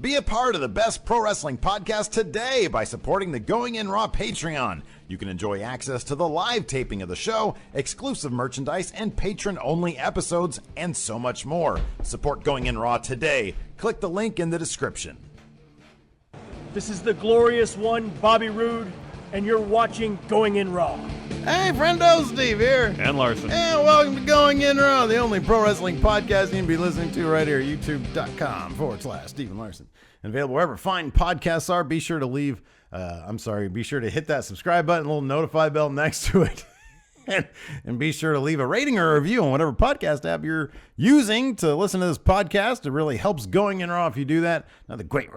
Be a part of the best pro wrestling podcast today by supporting the Going In Raw Patreon. You can enjoy access to the live taping of the show, exclusive merchandise, and patron-only episodes, and so much more. Support Going In Raw today. Click the link in the description. This is the glorious one, Bobby Roode, and you're watching Going In Raw. Hey, friendo, Steve here. And Larson. And welcome to Going In Raw, the only pro wrestling podcast you can be listening to right here, youtube.com/Stephen Larson. And available wherever fine podcasts are. Be sure to be sure to hit that subscribe button, little notify bell next to it. and be sure to leave a rating or a review on whatever podcast app you're using to listen to this podcast. It really helps Going In Raw if you do that. Another great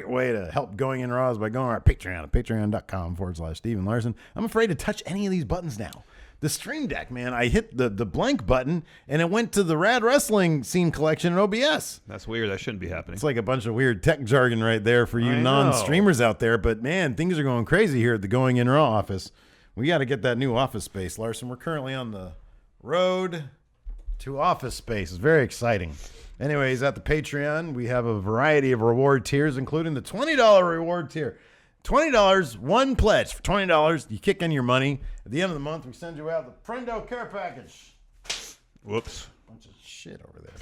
way to help Going In Raw is by going to our Patreon at patreon.com/Stephen Larson. I'm afraid to touch any of these buttons now. The Stream Deck, man, I hit the blank button and it went to the Rad Wrestling Scene Collection in OBS. That's weird. That shouldn't be happening. It's like a bunch of weird tech jargon right there for you non-streamers out there. But man, things are going crazy here at the Going In Raw office. We got to get that new office space, Larson. We're currently on the road to office space. It's very exciting. Anyways, at the Patreon, we have a variety of reward tiers, including the $20 reward tier. $20, one pledge. For $20, you kick in your money. At the end of the month, we send you out the Friendo Care Package. Whoops. Bunch of shit over there.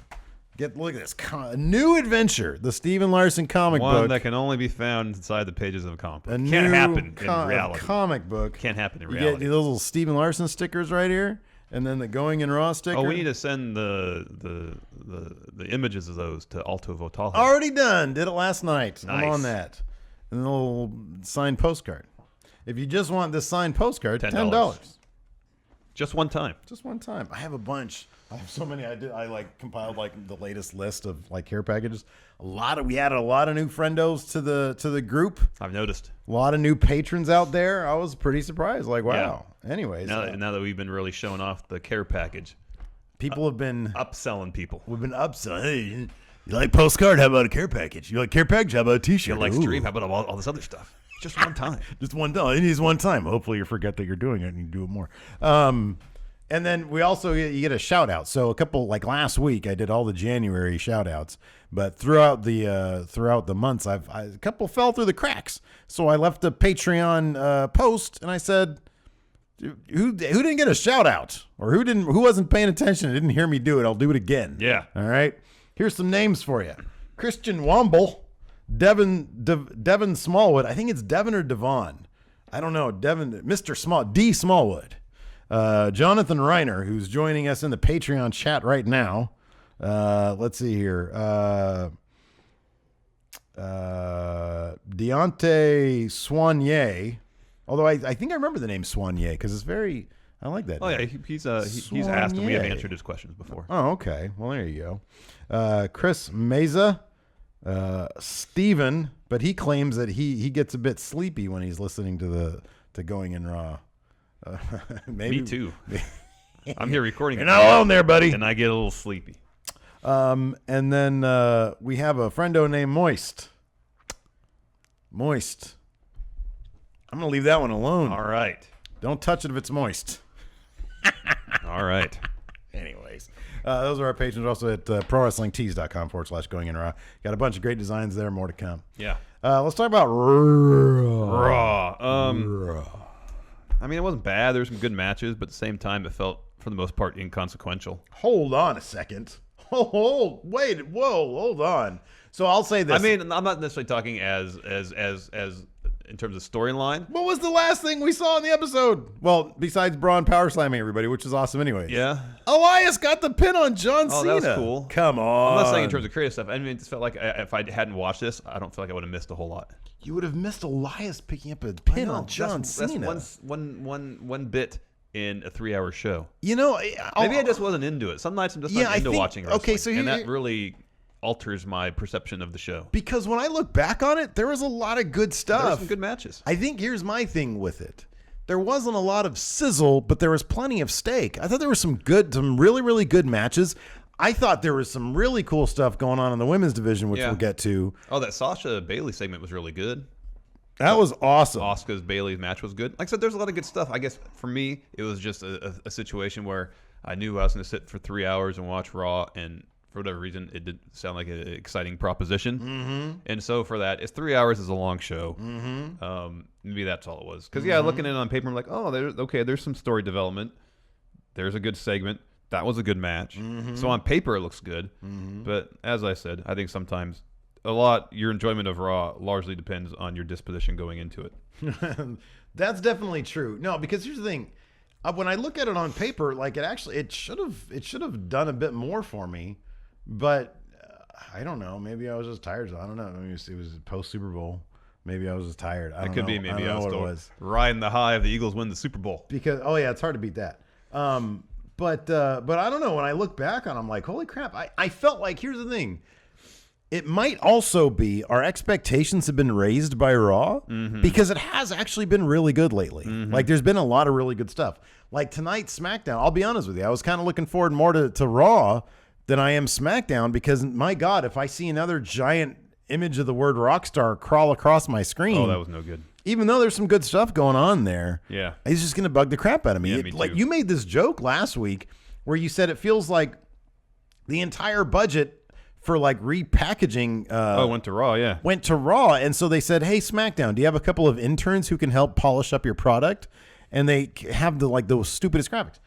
Look at this. A new adventure. The Stephen Larson comic book. One that can only be found inside the pages of a comic book. Can't happen in reality. Comic book. Can't happen in You reality. get those little Stephen Larson stickers right here. And then the Going In Raw sticker. Oh, we need to send the images of those to Alto Votal. Already done. Did it last night. Nice. I'm on that. And a little signed postcard. If you just want this signed postcard, $10. Just one time. Just one time. I have a bunch. I have so many. I compiled the latest list of care packages. We added a lot of new friendos to the group. I've noticed. A lot of new patrons out there. I was pretty surprised. Like, wow. Yeah. Anyways. Now that we've been really showing off the care package. People have been upselling people. We've been upselling. Hey, you like postcard? How about a care package? You like care package? How about a t-shirt? You like stream? How about all this other stuff? Just one time. Just one time. It is one time. Hopefully you forget that you're doing it and you do it more. And then we also, you get a shout out. So a couple, like last week, I did all the January shout outs, but throughout the months, a couple fell through the cracks. So I left a Patreon post and I said, who didn't get a shout out, or who wasn't paying attention and didn't hear me do it? I'll do it again. Yeah. All right. Here's some names for you. Christian Womble, Devin Smallwood. I think it's Devin or Devon. I don't know. Devin, Mr. D. Smallwood. Jonathan Reiner, who's joining us in the Patreon chat right now. Let's see here. Deontay Soigné. Although I think I remember the name Soigné because it's very... I like that. Oh, yeah. He's asked and we have answered his questions before. Oh, okay. Well, there you go. Chris Meza. Steven, but he claims that he gets a bit sleepy when he's listening to Going In Raw. Maybe, me too. I'm here recording. You're not alone there, buddy. And I get a little sleepy. And then we have a friendo named Moist. I'm going to leave that one alone. All right. Don't touch it if it's moist. All right. Anyways, those are our patrons. Also at prowrestlingtees.com/Going In Raw. Got a bunch of great designs there. More to come. Yeah. Let's talk about Raw. Raw. I mean, it wasn't bad. There were some good matches, but at the same time, it felt, for the most part, inconsequential. Hold on a second. Hold on. So I'll say this. I mean, I'm not necessarily talking as in terms of storyline. What was the last thing we saw in the episode? Well, besides Braun power slamming everybody, which is awesome anyway. Yeah. Elias got the pin on John Cena. Oh, that was cool. Come on. I'm not saying in terms of creative stuff. I mean, it just felt like if I hadn't watched this, I don't feel like I would have missed a whole lot. You would have missed Elias picking up a pin on John Cena. That's one bit in a 3-hour show. You know, maybe I just wasn't into it. Some nights I'm just not into watching wrestling. Okay, so and that really alters my perception of the show. Because when I look back on it, there was a lot of good stuff. There were some good matches. I think here's my thing with it. There wasn't a lot of sizzle, but there was plenty of steak. I thought there was some really, really good matches. I thought there was some really cool stuff going on in the women's division, which we'll get to. Oh, that Sasha Bayley segment was really good. That was awesome. Asuka's Bayley's match was good. Like I said, there's a lot of good stuff. I guess for me, it was just a situation where I knew I was going to sit for 3 hours and watch Raw, and For whatever reason, it didn't sound like an exciting proposition. And so for that, it's 3 hours is a long show. Maybe that's all it was. Because, looking at it on paper, I'm like, oh, there's some story development. There's a good segment. That was a good match. So on paper, it looks good. But as I said, I think sometimes your enjoyment of Raw largely depends on your disposition going into it. That's definitely true. No, because here's the thing. When I look at it on paper, like it should have done a bit more for me. But I don't know. Maybe I was just tired. I don't know. Maybe it was post Super Bowl. Maybe I was just tired. I don't know. Maybe I was still riding the high of the Eagles win the Super Bowl. Because it's hard to beat that. But I don't know. When I look back on it, I'm like, holy crap. I felt like, here's the thing. It might also be our expectations have been raised by Raw because it has actually been really good lately. Like there's been a lot of really good stuff. Like tonight's SmackDown, I'll be honest with you. I was kind of looking forward more to Raw than I am SmackDown because, my God, if I see another giant image of the word Rockstar crawl across my screen. Oh, that was no good. Even though there's some good stuff going on there. Yeah. It's just going to bug the crap out of me. Me too. Like you made this joke last week where you said it feels like the entire budget for like repackaging went to Raw, yeah. Went to Raw. And so they said, hey, SmackDown, do you have a couple of interns who can help polish up your product? And they have the stupidest graphics.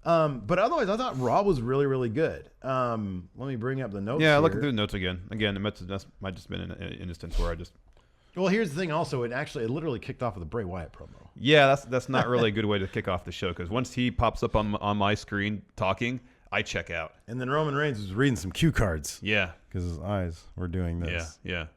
But otherwise, I thought Raw was really, really good. Let me bring up the notes. Yeah, looking through the notes again. Again, it might just been an instance where I just. Well, here's the thing. Also, it literally kicked off with a Bray Wyatt promo. Yeah, that's not really a good way to kick off the show because once he pops up on my screen talking, I check out. And then Roman Reigns was reading some cue cards. Yeah, because his eyes were doing this. Yeah.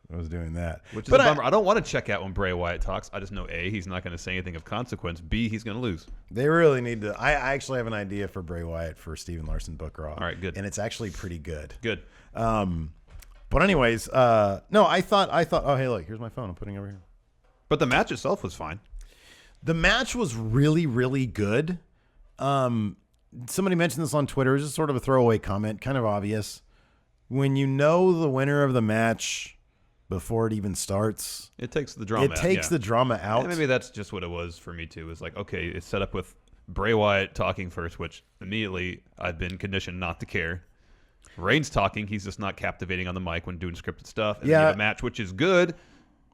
I was doing that. Which is a bummer. I don't want to check out when Bray Wyatt talks. I just know A, he's not going to say anything of consequence. B, he's going to lose. They really need to. I actually have an idea for Bray Wyatt for Steven Larson book Raw. All right, good. And it's actually pretty good. Good. But anyways, no, I thought. Oh, hey, look, here's my phone. I'm putting it over here. But the match itself was fine. The match was really, really good. Somebody mentioned this on Twitter. It was just sort of a throwaway comment, kind of obvious. When you know the winner of the match before it even starts, it takes the drama. The drama out. And maybe that's just what it was for me too. It's like, okay, it's set up with Bray Wyatt talking first, which immediately I've been conditioned not to care. Reigns talking, he's just not captivating on the mic when doing scripted stuff. And then you have a match, which is good.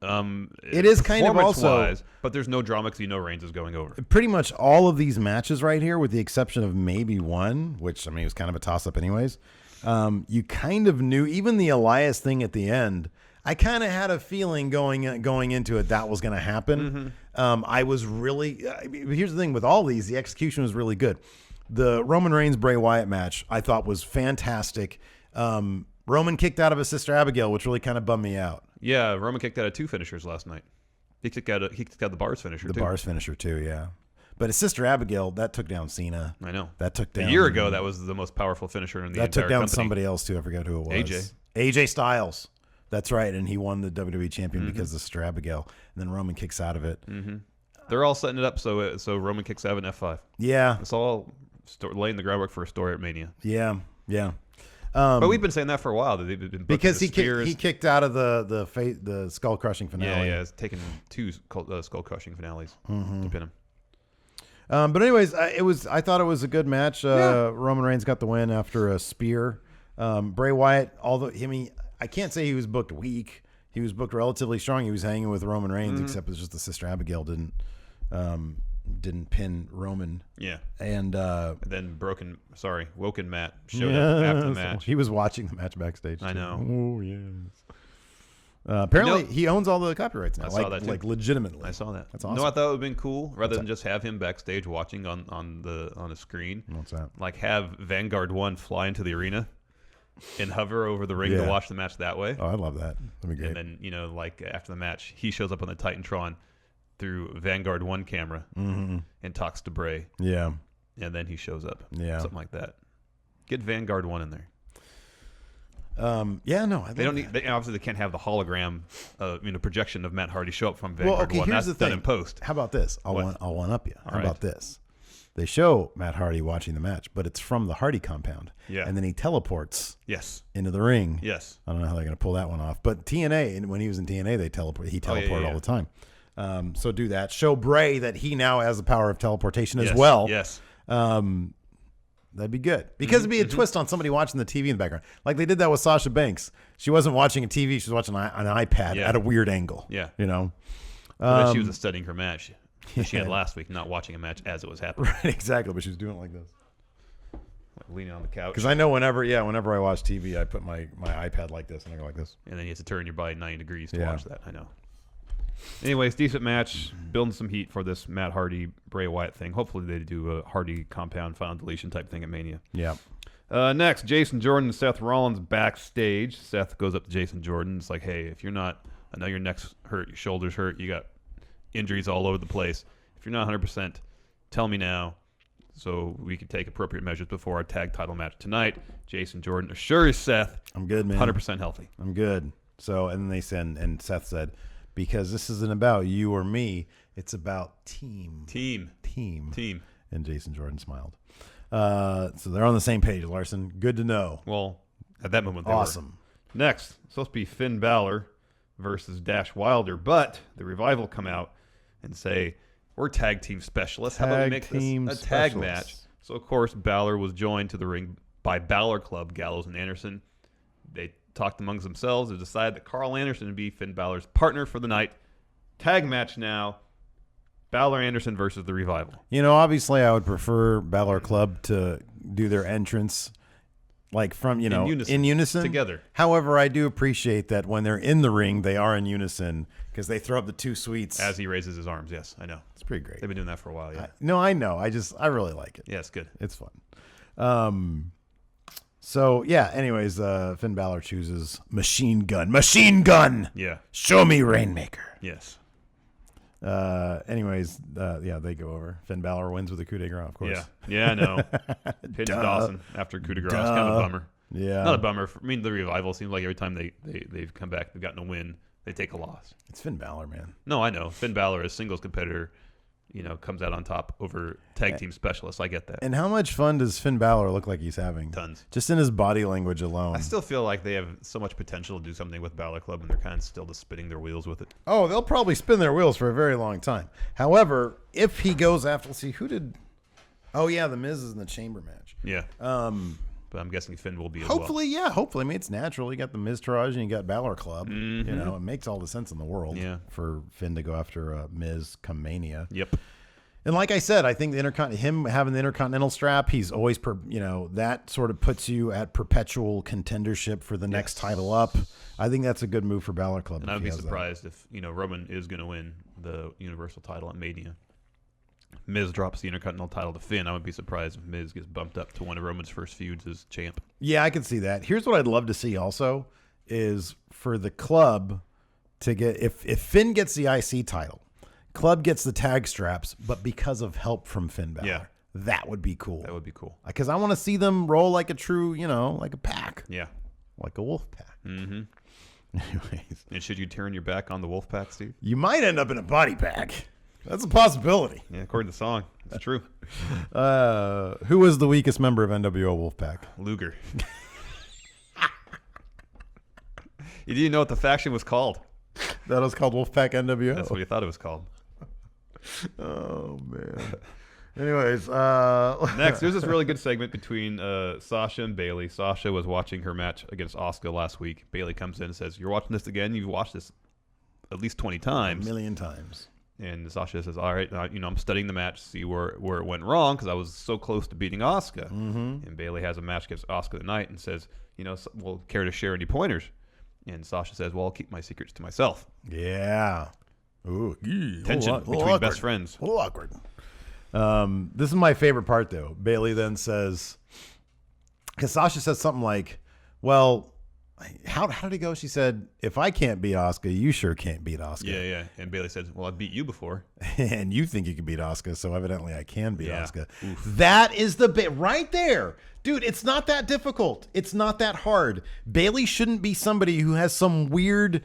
It is kind of also, but there's no drama because Reigns is going over. Pretty much all of these matches right here, with the exception of maybe one, which it was kind of a toss-up anyways. You kind of knew, even the Elias thing at the end. I kind of had a feeling going into it that was going to happen. I was really. Here's the thing with all these, the execution was really good. The Roman Reigns Bray Wyatt match I thought was fantastic. Roman kicked out of his sister Abigail, which really kind of bummed me out. Yeah, Roman kicked out of 2 finishers last night. He kicked out the Bars finisher too. The Bars finisher too, yeah. But his sister Abigail, that took down Cena. I know. That took down. A year ago, that was the most powerful finisher in the entire company. That took down somebody else too. I forgot who it was. AJ Styles. That's right, and he won the WWE champion because of Sister Abigail. And then Roman kicks out of it. They're all setting it up so Roman kicks out of an F5. Yeah, it's all laying the groundwork for a story at Mania. Yeah. But we've been saying that for a while. That they've been because he kicked out of the skull crushing finale. Yeah, it's taken 2 skull crushing finales to pin him. But anyways, I thought it was a good match. Roman Reigns got the win after a spear. Bray Wyatt, I can't say he was booked weak. He was booked relatively strong. He was hanging with Roman Reigns, except it's just the sister Abigail didn't pin Roman. Yeah. And then Woken Matt showed up after the match. He was watching the match backstage too. I know. Oh yes. Apparently he owns all the copyrights now. I saw that too. Like legitimately. I saw that. That's awesome. No, I thought it would have been cool rather than just have him backstage watching on a screen. What's that? Like have Vanguard 1 fly into the arena and hover over the ring to watch the match that way. Oh, I love that. That'd be great. And then, like after the match, he shows up on the Titantron through Vanguard 1 camera and talks to Bray. Yeah. And then he shows up. Yeah. Something like that. Get Vanguard 1 in there. They don't need. Obviously, they can't have the hologram, projection of Matt Hardy show up from Vanguard 1. That's done in post. How about this? I'll one up you. How about this? They show Matt Hardy watching the match, but it's from the Hardy compound. Yeah. And then he teleports. Yes. Into the ring. Yes. I don't know how they're going to pull that one off. But TNA, and when he was in TNA, he teleported all the time. So do that. Show Bray that he now has the power of teleportation as well. Yes. That'd be good. Because it'd be a twist on somebody watching the TV in the background. Like they did that with Sasha Banks. She wasn't watching a TV. She was watching an iPad at a weird angle. Yeah. You know? She was studying her match that she had last week, not watching a match as it was happening. Right, exactly. But she was doing it like this. Like leaning on the couch. Because I know whenever I watch TV, I put my iPad like this and I go like this. And then you have to turn your body 90 degrees to watch that. I know. Anyways, decent match. Building some heat for this Matt Hardy, Bray Wyatt thing. Hopefully they do a Hardy compound final deletion type thing at Mania. Yeah. Next, Jason Jordan and Seth Rollins backstage. Seth goes up to Jason Jordan. It's like, hey, if you're not, I know your neck's hurt, your shoulders hurt, you got injuries all over the place. If you're not 100%, tell me now so we can take appropriate measures before our tag title match tonight. Jason Jordan assures Seth, I'm good, man. 100% healthy. I'm good. So, and then they said, and Seth said, because this isn't about you or me, it's about team. Team. And Jason Jordan smiled. So they're on the same page, Larson. Good to know. Well, at that moment, they awesome. were. Next, it's supposed to be Finn Balor versus Dash Wilder, but the Revival come out and say, we're tag team specialists. How about we make this a tag match? So, of course, Balor was joined to the ring by Balor Club, Gallows and Anderson. They talked amongst themselves and decided that Carl Anderson would be Finn Balor's partner for the night. Tag match now. Balor Anderson versus the Revival. You know, obviously I would prefer Balor Club to do their entrance like from, you know, in unison. Together. However, I do appreciate that when they're in the ring, they are in unison because they throw up the two sweets. As he raises his arms, yes, I know. It's pretty great. They've been doing that for a while, yeah. No, I know. I really like it. Yeah, it's good. It's fun. So, yeah, anyways, Finn Balor chooses Machine Gun. Yeah. Show me Rainmaker. Yes. Anyways, they go over. Finn Balor wins with a coup de grace, of course. Yeah, I know. Pitch Dawson after coup de grace. Kind of a bummer. Yeah. Not a bummer. I mean, the Revival seems like every time they've come back, they've gotten a win, they take a loss. It's Finn Balor, man. No, I know. Finn Balor, as singles competitor, comes out on top over tag team specialists. I get that. And how much fun does Finn Balor look like he's having? Tons. Just in his body language alone. I still feel like they have so much potential to do something with Balor Club, and they're kind of still just spinning their wheels with it. Oh, they'll probably spin their wheels for a very long time. However, if he goes after, let's see, who did? Oh yeah, the Miz is in the chamber match. Yeah. But I'm guessing Finn will be as hopefully, well. Yeah, hopefully. I mean, it's natural. You got the Miz Taraj and you got Balor Club. Mm-hmm. You know, it makes all the sense in the world for Finn to go after Miz come Mania. Yep. And like I said, I think him having the Intercontinental strap, he's always, that sort of puts you at perpetual contendership for the next title up. I think that's a good move for Balor Club. And I would be surprised if, Roman is going to win the Universal title at Mania. Miz drops the Intercontinental title to Finn. I would be surprised if Miz gets bumped up to one of Roman's first feuds as champ. Yeah, I can see that. Here's what I'd love to see also is for the club to get, if Finn gets the IC title, Club gets the tag straps, but because of help from Finn Balor. Yeah. That would be cool. That would be cool. Because I want to see them roll like a true, like a pack. Yeah. Like a wolf pack. Mm-hmm. Anyways. And should you turn your back on the wolf pack, Steve? You might end up in a body pack. That's a possibility. Yeah, according to the song. It's true. Who was the weakest member of NWO Wolfpack? Luger. You didn't know what the faction was called. That was called Wolfpack NWO? That's what you thought it was called. Oh, man. Anyways. Next, there's this really good segment between Sasha and Bayley. Sasha was watching her match against Asuka last week. Bayley comes in and says, you're watching this again? You've watched this at least 20 times. 1,000,000 times. And Sasha says, all right, I'm studying the match to see where it went wrong because I was so close to beating Asuka. Mm-hmm. And Bayley has a match against Asuka tonight and says, well, care to share any pointers? And Sasha says, well, I'll keep my secrets to myself. Yeah. Ooh, tension between best friends. A little awkward. This is my favorite part, though. Bayley then says, because Sasha says something like, well, how did it go? She said, if I can't beat Asuka, you sure can't beat Asuka. Yeah. And Bayley said, well, I beat you before. And you think you can beat Asuka, so evidently I can beat Asuka. Oof. That is the bit right there. Dude, it's not that difficult. It's not that hard. Bayley shouldn't be somebody who has some weird,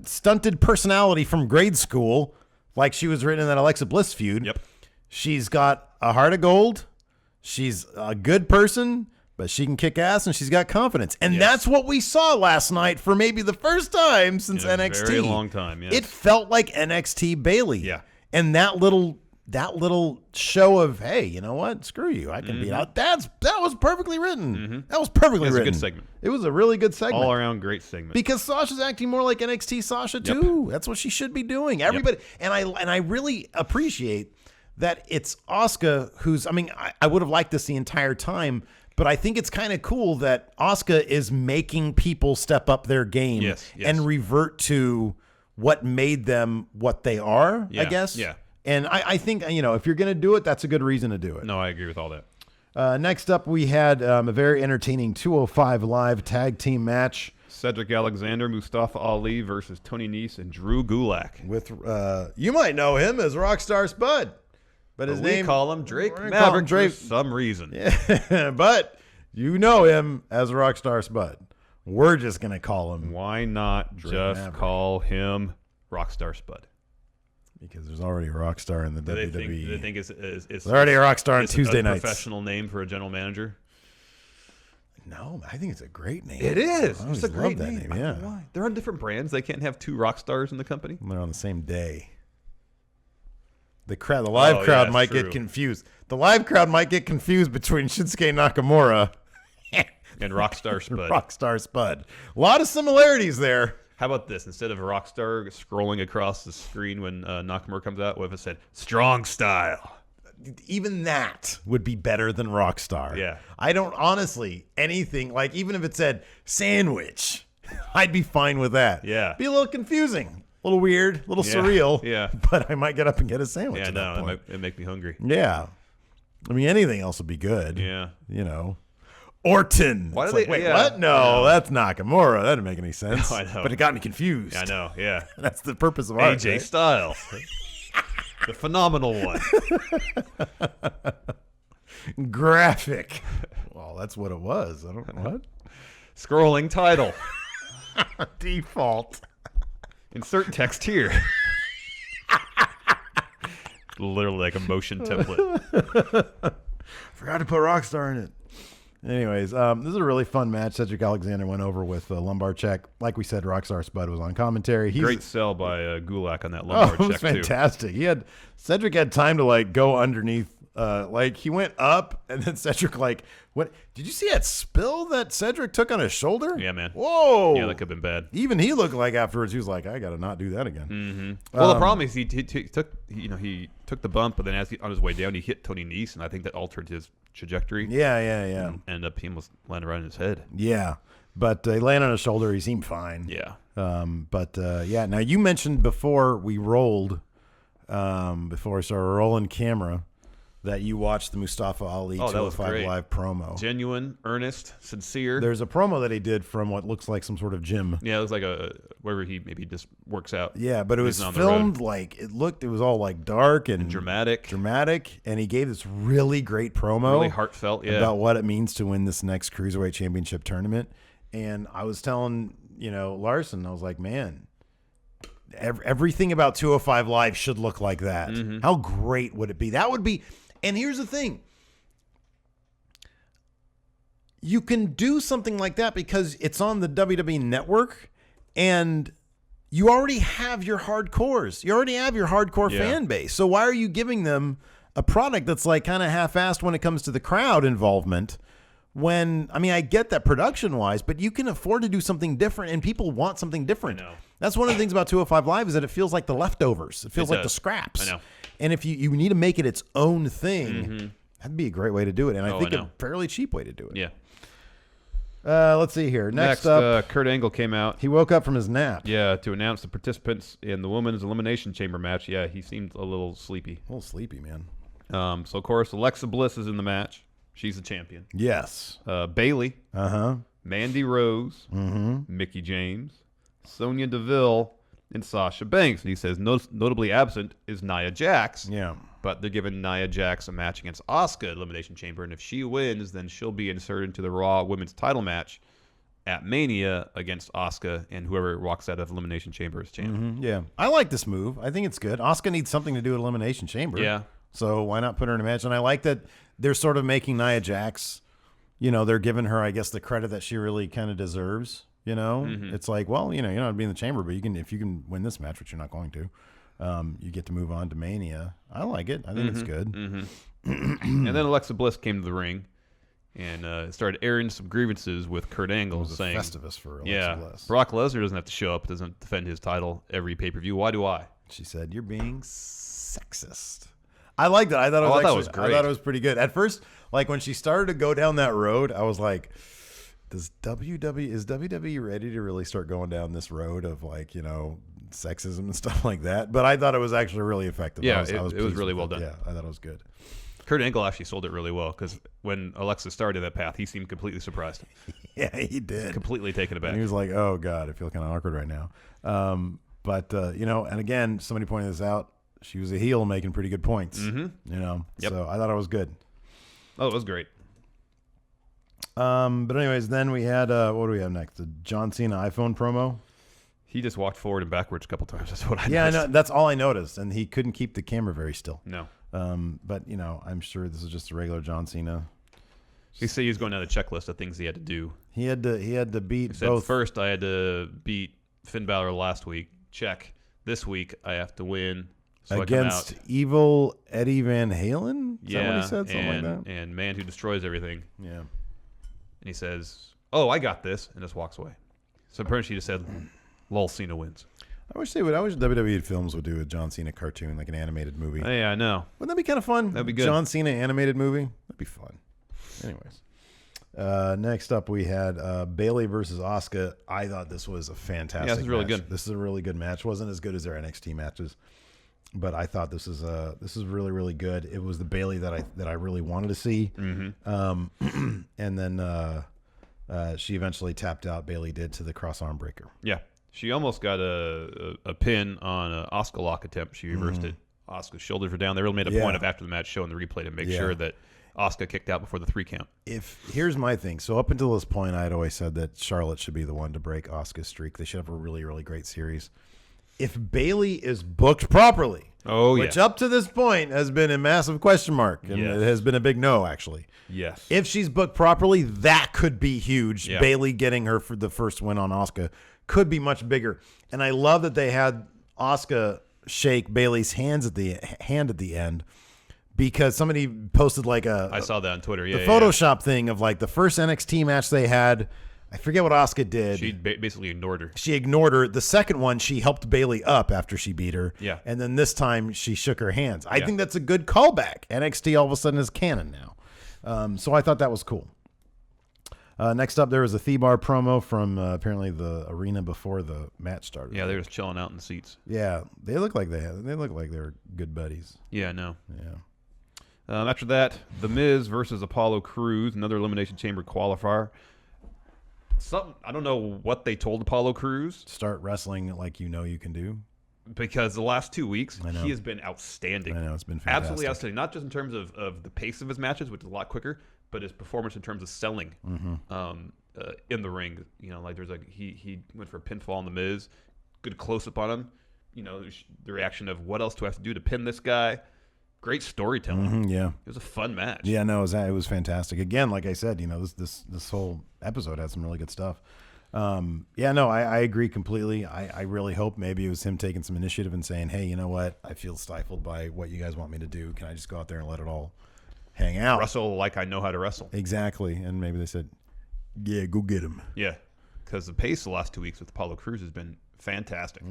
stunted personality from grade school, like she was written in that Alexa Bliss feud. Yep. She's got a heart of gold. She's a good person, but she can kick ass and she's got confidence. And that's what we saw last night for maybe the first time since NXT. Very long time, yes. It felt like NXT Bayley. Yeah. And that little that little show of, hey, you know what? Screw you. I can beat out. That was perfectly written. That was perfectly written. It was a good segment. It was a really good segment. All around great segment. Because Sasha's acting more like NXT Sasha too. That's what she should be doing. Everybody, and I really appreciate that it's Asuka who's. I mean, I would have liked this the entire time, but I think it's kind of cool that Asuka is making people step up their game and revert to what made them what they are. I guess. Yeah. And I think, if you're going to do it, that's a good reason to do it. No, I agree with all that. Next up, we had a very entertaining 205 Live tag team match. Cedric Alexander, Mustafa Ali versus Tony Nese and Drew Gulak. With you might know him as Rockstar Spud, but his name, we call him Drake Maverick for some reason. Yeah, but you know him as Rockstar Spud. We're just going to call him. Why not Drake just Maverick. Call him Rockstar Spud? Because there's already a rock star in the WWE. Do they think it's there's already a rock star on Tuesday nights. Professional name for a general manager? No, I think it's a great name. It is. It's a great name. Yeah. Why? They're on different brands. They can't have two rock stars in the company. They're on the same day. The live crowd might get confused. The live crowd might get confused between Shinsuke Nakamura and Rockstar Spud. Rockstar Spud. A lot of similarities there. How about this? Instead of a rock star scrolling across the screen when Nakamura comes out, what if it said "Strong Style"? Even that would be better than Rockstar. Yeah. I don't honestly anything like even if it said "Sandwich," I'd be fine with that. Yeah. Be a little confusing, a little weird, a little surreal. Yeah. But I might get up and get a sandwich. Yeah, no, it make me hungry. Yeah. I mean, anything else would be good. Yeah. Orton. Why do wait, what? No, that's Nakamura. That didn't make any sense. No, I know. But it got me confused. I know, yeah. That's the purpose of art. AJ Styles. The phenomenal one. Graphic. Well, that's what it was. I don't know what. Scrolling title. Default. Insert text here. Literally like a motion template. Forgot to put Rockstar in it. Anyways, this is a really fun match. Cedric Alexander went over with a lumbar check. Like we said, Rockstar Spud was on commentary. Great sell by Gulak on that lumbar check, it was fantastic. Too. Cedric had time to go underneath. He went up, and then Cedric what? Did you see that spill that Cedric took on his shoulder? Yeah, man. Whoa. Yeah, that could have been bad. Even he looked like afterwards, he was like, I got to not do that again. Mm-hmm. Well, the problem is he took the bump, but then on his way down, he hit Tony Nese, and I think that altered his trajectory. Yeah. And ended up he almost landed right on his head. Yeah, but he landed on his shoulder. He seemed fine. Yeah. Now you mentioned before we rolled, before I started rolling camera, that you watched the Mustafa Ali 205 Live promo. Genuine, earnest, sincere. There's a promo that he did from what looks like some sort of gym. Yeah, it looks like wherever he maybe just works out. Yeah, but it was filmed it was all dark and dramatic, and he gave this really great promo, really heartfelt, about what it means to win this next Cruiserweight Championship tournament. And I was telling Larson, I was like, man, everything about 205 Live should look like that. Mm-hmm. How great would it be? That would be. And here's the thing. You can do something like that because it's on the WWE network and you already have your hardcores. You already have your hardcore fan base. So why are you giving them a product that's kind of half-assed when it comes to the crowd involvement? I get that production-wise, but you can afford to do something different and people want something different. I know. That's one of the things about 205 Live is that it feels like the leftovers. It feels like the scraps. I know. And if you need to make it its own thing, that'd be a great way to do it. And I think a fairly cheap way to do it. Yeah. Let's see here. Next up, Kurt Angle came out. He woke up from his nap. Yeah, to announce the participants in the Women's Elimination Chamber match. Yeah, he seemed a little sleepy. A little sleepy, man. So, of course, Alexa Bliss is in the match. She's the champion. Yes. Bayley. Uh-huh. Mandy Rose. Mm-hmm. Mickey James. Sonya Deville. And Sasha Banks. And he says notably absent is Nia Jax. Yeah. But they're giving Nia Jax a match against Asuka at Elimination Chamber. And if she wins, then she'll be inserted into the Raw Women's title match at Mania against Asuka. And whoever walks out of Elimination Chamber is champion. Mm-hmm. Yeah. I like this move. I think it's good. Asuka needs something to do at Elimination Chamber. Yeah. So why not put her in a match? And I like that they're sort of making Nia Jax, they're giving her, I guess, the credit that she really kind of deserves. It's like, well, you're not being in the chamber, but if you can win this match, which you're not going to, You get to move on to Mania. I like it. I think it's good. And then Alexa Bliss came to the ring and started airing some grievances with Kurt Angle, saying, Festivus for Alexa Bliss. Brock Lesnar doesn't have to show up, doesn't defend his title every pay-per-view. Why do I? She said, "You're being sexist." I liked it. I thought it was great. I thought it was pretty good. At first, like when she started to go down that road, I was like, is WWE ready to really start going down this road of like, sexism and stuff like that? But I thought it was actually really effective. Yeah, it was really well done. Yeah, I thought it was good. Kurt Angle actually sold it really well because when Alexa started that path, he seemed completely surprised. Yeah, he did. Completely taken aback. And he was like, "Oh God, I feel kind of awkward right now." But and again, somebody pointed this out. She was a heel making pretty good points. Yep. So I thought it was good. Oh, it was great. But anyways, then we had what do we have next? The John Cena iPhone promo. He just walked forward and backwards a couple times. That's what I noticed. Yeah, I know. That's all I noticed, and he couldn't keep the camera very still. No. But I'm sure this is just a regular John Cena. He said he was going down the checklist of things he had to do. He had to beat He said, both. First, I had to beat Finn Balor last week. Check. This week, I have to win. So Against evil Eddie Van Halen? Is that what he said? Something and, like that? And man who destroys everything. Yeah. And he says, "Oh, I got this," and just walks away. So apparently she just said, "Lol, Cena wins." I wish WWE films would do a John Cena cartoon, like an animated movie. Yeah, I know. Wouldn't that be kind of fun? That'd be good. John Cena animated movie? That'd be fun. Anyways. Next up, we had Bayley versus Asuka. I thought this was a fantastic this is really match. good. This is a really good match. Wasn't as good as their NXT matches, but I thought this is really, really good. It was the Bayley that I really wanted to see. And then she eventually tapped out. Bayley did to the cross arm breaker. Yeah. She almost got a pin on an Asuka lock attempt. She reversed it. Asuka's shoulders were down. They really made a point of after the match showing the replay to make sure that Asuka kicked out before the 3 count. Here's my thing. So up until this point, I had always said that Charlotte should be the one to break Asuka's streak. They should have a really, really great series. If Bayley is booked properly, which up to this point has been a massive question mark, and it has been a big no, actually. Yes. If she's booked properly, that could be huge. Yeah. Bayley getting her for the first win on Asuka could be much bigger. And I love that they had Asuka shake Bayley's hand at the end, because somebody posted like I saw that on Twitter. Yeah, the Photoshop thing of like the first NXT match they had. I forget what Asuka did. She basically ignored her. She ignored her. The second one, she helped Bayley up after she beat her. Yeah. And then this time, she shook her hands. I think that's a good callback. NXT all of a sudden is canon now. So I thought that was cool. Next up, there was a Thebar promo from apparently the arena before the match started. Yeah, they were just chilling out in the seats. Yeah, they look like they were good buddies. Yeah, no. Yeah. After that, The Miz versus Apollo Crews, another Elimination Chamber qualifier. I don't know what they told Apollo Crews. Start wrestling like you can do. Because the last 2 weeks, he has been outstanding. I know, it's been fantastic. Absolutely outstanding. Not just in terms of the pace of his matches, which is a lot quicker, but his performance in terms of selling in the ring. Like there's he went for a pinfall on The Miz. Good close-up on him. The reaction of what else do I have to do to pin this guy? Great storytelling. Yeah. It was a fun match. Yeah, no, it was fantastic. Again, like I said, this whole episode had some really good stuff. I agree completely. I really hope maybe it was him taking some initiative and saying, hey, you know what? I feel stifled by what you guys want me to do. Can I just go out there and let it all hang out? Wrestle like I know how to wrestle. Exactly. And maybe they said, yeah, go get him. Yeah, because the pace the last 2 weeks with Apollo Crews has been fantastic.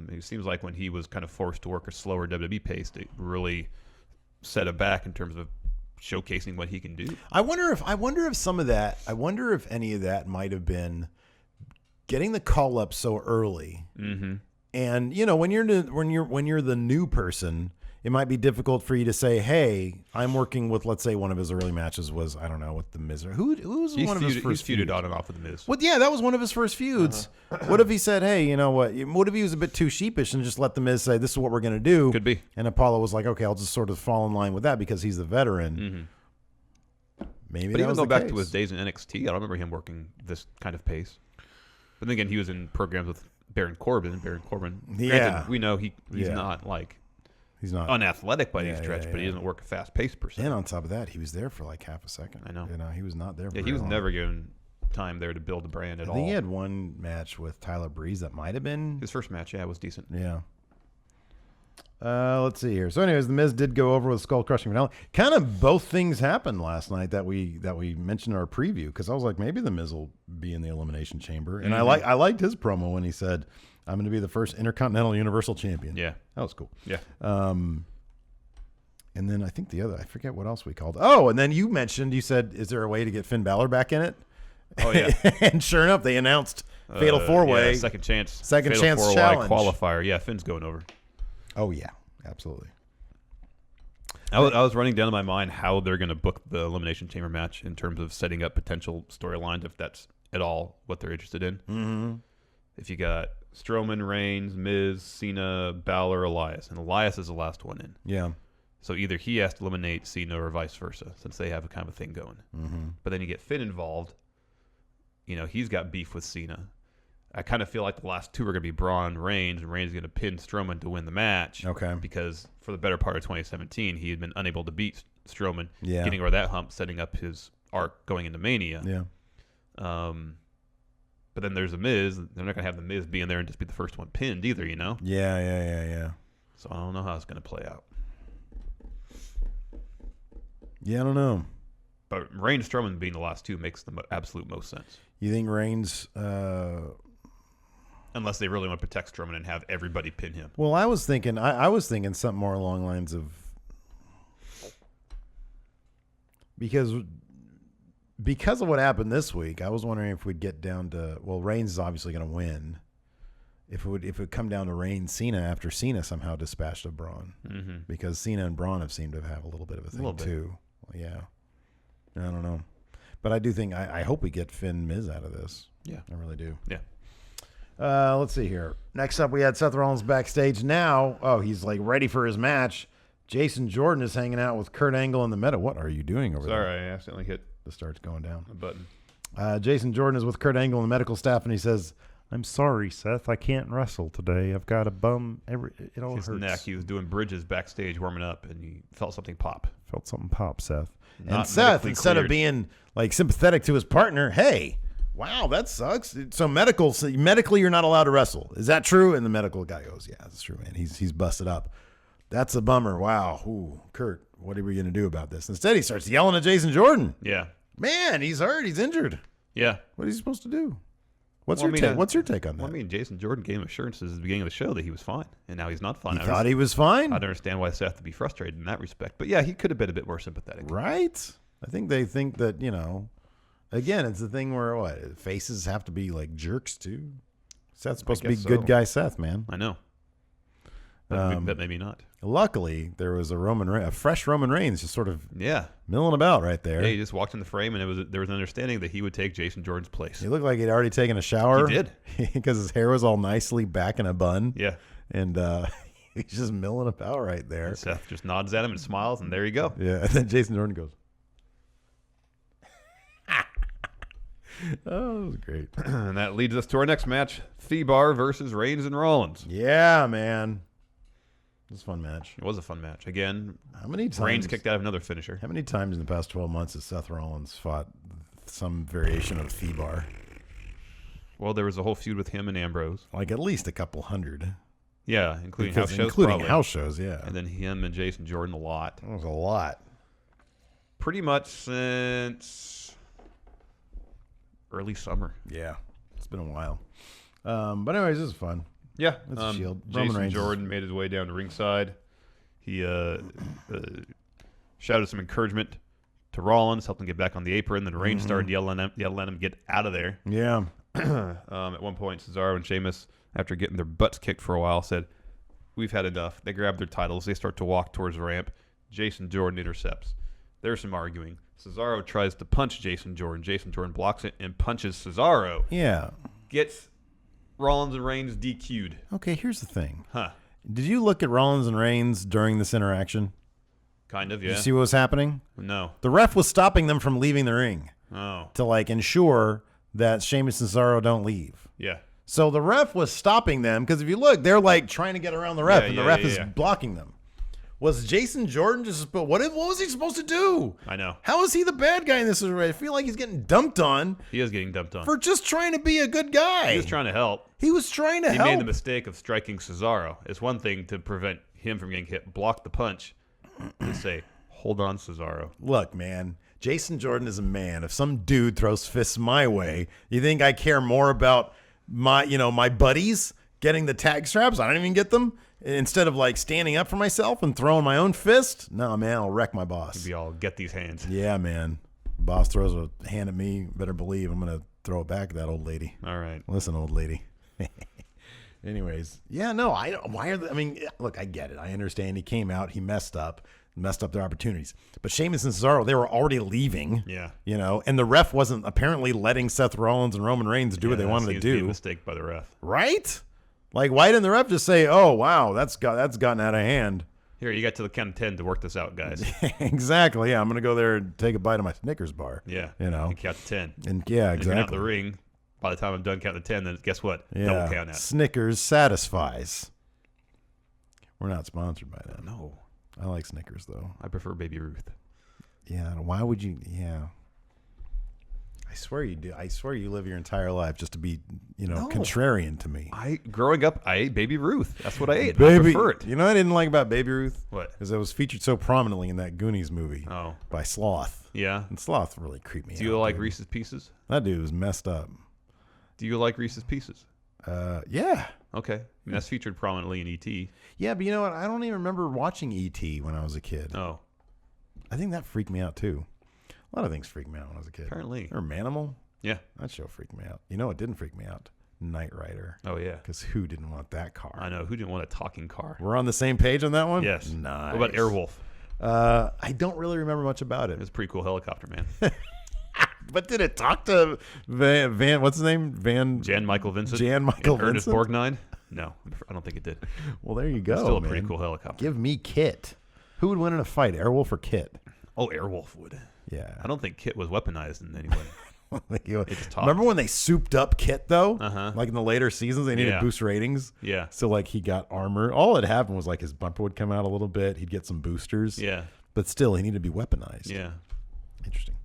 It seems like when he was kind of forced to work a slower WWE pace, it really set him back in terms of showcasing what he can do. I wonder if some of that, if any of that might have been getting the call up so early. And when you're the new person, it might be difficult for you to say, hey, I'm working with, let's say one of his early matches was, I don't know, with the Miz. Who was one of his first He's feuded on and off with the Miz. Well, yeah, that was one of his first feuds. What if he said, hey, you know what? What if he was a bit too sheepish and just let the Miz say, this is what we're going to do? Could be. And Apollo was like, okay, I'll just sort of fall in line with that because he's the veteran. Maybe but that even was though the back case. to his days in NXT, I don't remember him working this kind of pace. But then again, he was in programs with Baron Corbin. Granted, we know he's not like... He's not unathletic by any stretch, but he doesn't work a fast pace per se. And on top of that, he was there for like half a second. I know. He was not there. He was never given time there to build a brand at all. I think he had one match with Tyler Breeze that might have been his first match. Yeah, it was decent. Yeah, Let's see here. So, anyways, the Miz did go over with a skull crushing finale. Kind of both things happened last night that we mentioned in our preview, because I was like, maybe the Miz will be in the Elimination Chamber, and I liked his promo when he said, "I'm going to be the first Intercontinental Universal Champion." Yeah, that was cool. Yeah. And then I think I forget what else we called. Oh, and then you said, "Is there a way to get Finn Balor back in it?" Oh yeah. And sure enough, they announced Fatal 4-Way, second chance Fatal challenge qualifier. Yeah, Finn's going over. Oh yeah, absolutely. I was running down in my mind how they're going to book the Elimination Chamber match in terms of setting up potential storylines, if that's at all what they're interested in. Mm-hmm. If you got Strowman, Reigns, Miz, Cena, Balor, Elias, and Elias is the last one in. Yeah. So either he has to eliminate Cena or vice versa, since they have a kind of a thing going. Mm-hmm. But then you get Finn involved. He's got beef with Cena. I kind of feel like the last two are going to be Braun, Reigns, and Reigns is going to pin Strowman to win the match. Okay. Because for the better part of 2017, he had been unable to beat Strowman, yeah, getting over that hump, setting up his arc going into Mania. Yeah. But then there's the Miz. They're not going to have the Miz be in there and just be the first one pinned either, Yeah. So I don't know how it's going to play out. Yeah, I don't know. But Reigns Strowman being the last two makes the absolute most sense. You think Reigns... Unless they really want to protect Strowman and have everybody pin him. Well, I was thinking something more along the lines of... Because of what happened this week, I was wondering if we'd get down to... Well, Reigns is obviously going to win. If it would come down to Reigns Cena after Cena somehow dispatched of Braun. Mm-hmm. Because Cena and Braun have seemed to have a little bit of a thing too. Yeah. I don't know. But I do think, I hope we get Finn Miz out of this. Yeah. I really do. Yeah. Let's see here. Next up, we had Seth Rollins backstage. Now, he's like ready for his match. Jason Jordan is hanging out with Kurt Angle in the meta. What are you doing over there? Sorry, I accidentally hit the start's going down. a button. Jason Jordan is with Kurt Angle and the medical staff, and he says, "I'm sorry, Seth. I can't wrestle today. I've got a bum. It all his hurts." neck. He was doing bridges backstage, warming up, and he felt something pop. Felt something pop, Seth. Not and Seth, instead cleared. of being like sympathetic to his partner, hey, wow, that sucks. So medically, you're not allowed to wrestle. Is that true? And the medical guy goes, "Yeah, that's true, man. He's busted up. That's a bummer. Wow. Ooh, Kurt, what are we gonna do about this?" Instead, he starts yelling at Jason Jordan. Yeah. Man, he's hurt. He's injured. Yeah. What is he supposed to do? What's Well, your I mean, take? What's your take on that? Well, I mean, Jason Jordan gave assurances at the beginning of the show that he was fine, and now he's not fine. He thought he was fine, I'd understand why Seth would be frustrated in that respect. But yeah, he could have been a bit more sympathetic. right? I think they think that, again, it's the thing where faces have to be like jerks too. Seth's supposed to be guess good so. guy Seth, man. I know. But maybe not. Luckily, there was a fresh Roman Reigns just sort of Yeah. milling about right there. Yeah, he just walked in the frame, and there was an understanding that he would take Jason Jordan's place. He looked like he'd already taken a shower. He did. Because his hair was all nicely back in a bun. Yeah. And he's just milling about right there. And Seth just nods at him and smiles, and there you go. Yeah, and then Jason Jordan goes, "Oh, that was great." And that leads us to our next match, Thebar versus Reigns and Rollins. Yeah, man. It was a fun match. It was a fun match. Again, How many times? Reigns kicked out of another finisher. How many times in the past 12 months has Seth Rollins fought some variation of Thebar? Well, there was a whole feud with him and Ambrose. Like at least a couple hundred. Yeah, including house shows. Including probably. house shows, yeah. And then him and Jason Jordan a lot. That was a lot. Pretty much since early summer. Yeah, it's been a while. But anyways, this is fun. Yeah, It's a shield. Roman Jason Reigns Jordan made his way down to ringside. He shouted some encouragement to Rollins, helped him get back on the apron. Then Reigns started yelling at him get out of there. Yeah. At one point, Cesaro and Sheamus, after getting their butts kicked for a while, said, "We've had enough." They grab their titles. They start to walk towards the ramp. Jason Jordan intercepts. There's some arguing. Cesaro tries to punch Jason Jordan. Jason Jordan blocks it and punches Cesaro. Yeah. Gets Rollins and Reigns DQ'd. Okay, here's the thing. Huh. Did you look at Rollins and Reigns during this interaction? Kind of, Did yeah. you see what was happening? No. The ref was stopping them from leaving the ring Oh. to ensure that Sheamus and Cesaro don't leave. Yeah. So the ref was stopping them because if you look, they're trying to get around the ref, and the ref is yeah. blocking them. Was Jason Jordan just? What was he supposed to do? I know. How is he the bad guy in this? I feel like he's getting dumped on He is getting dumped on. for just trying to be a good guy. He was trying to help. He was trying to He help. made the mistake of striking Cesaro. It's one thing to prevent him from getting hit, block the punch, and say, hold on, Cesaro. Look, man, Jason Jordan is a man. If some dude throws fists my way, you think I care more about my buddies getting the tag straps? I don't even get them. Instead of like standing up for myself and throwing my own fist? No, man, I'll wreck my boss. Maybe I'll get these hands. Yeah, man. Boss throws a hand at me, better believe I'm going to throw it back at that old lady. All right. Listen, old lady. Anyways, yeah, no, look, I get it. I understand he came out, he messed up their opportunities. But Sheamus and Cesaro, they were already leaving. Yeah. And the ref wasn't apparently letting Seth Rollins and Roman Reigns do what they wanted to do. To be a mistake by the ref. Right? Like, why didn't the ref just say, oh, wow, that's gotten out of hand? Here, you got to the count of 10 to work this out, guys. Exactly. Yeah, I'm going to go there and take a bite of my Snickers bar. Yeah. You know. And count to 10. And yeah, exactly. If you're not in the ring, by the time I'm done counting to 10, then guess what? Yeah. Double count out. Snickers satisfies. We're not sponsored by them. No. I like Snickers, though. I prefer Baby Ruth. Yeah. Why would you? Yeah. I swear you do. I swear you live your entire life just to be, contrarian to me. Growing up, I ate Baby Ruth. That's what I ate. Baby, I prefer it. You know what I didn't like about Baby Ruth? What? Because it was featured so prominently in that Goonies movie. Oh. By Sloth. Yeah. And Sloth really creeped me out. Do you like dude. Reese's Pieces? That dude was messed up. Do you like Reese's Pieces? Yeah. Okay. I mean, that's featured prominently in E.T. Yeah, but you know what? I don't even remember watching E.T. when I was a kid. Oh. I think that freaked me out, too. A lot of things freaked me out when I was a kid. Apparently. Or Manimal? Yeah. That show freaked me out. You know what didn't freak me out? Knight Rider. Oh, yeah. Because who didn't want that car? I know. Who didn't want a talking car? We're on the same page on that one? Yes. Nice. What about Airwolf? I don't really remember much about it. It was a pretty cool helicopter, man. But did it talk to Van what's his name? Jan Michael Vincent? Ernest Vincent? Borgnine? No, I don't think it did. Well, there you go. It's still a man. pretty cool helicopter. Give me Kit. Who would win in a fight, Airwolf or Kit? Oh, Airwolf would. Yeah. I don't think Kit was weaponized in any way. Remember when they souped up Kit, though? Uh-huh. Like in the later seasons, they needed to boost ratings. Yeah. So, like, he got armor. All that happened was, like, his bumper would come out a little bit. He'd get some boosters. Yeah. But still, he needed to be weaponized. Yeah. Interesting.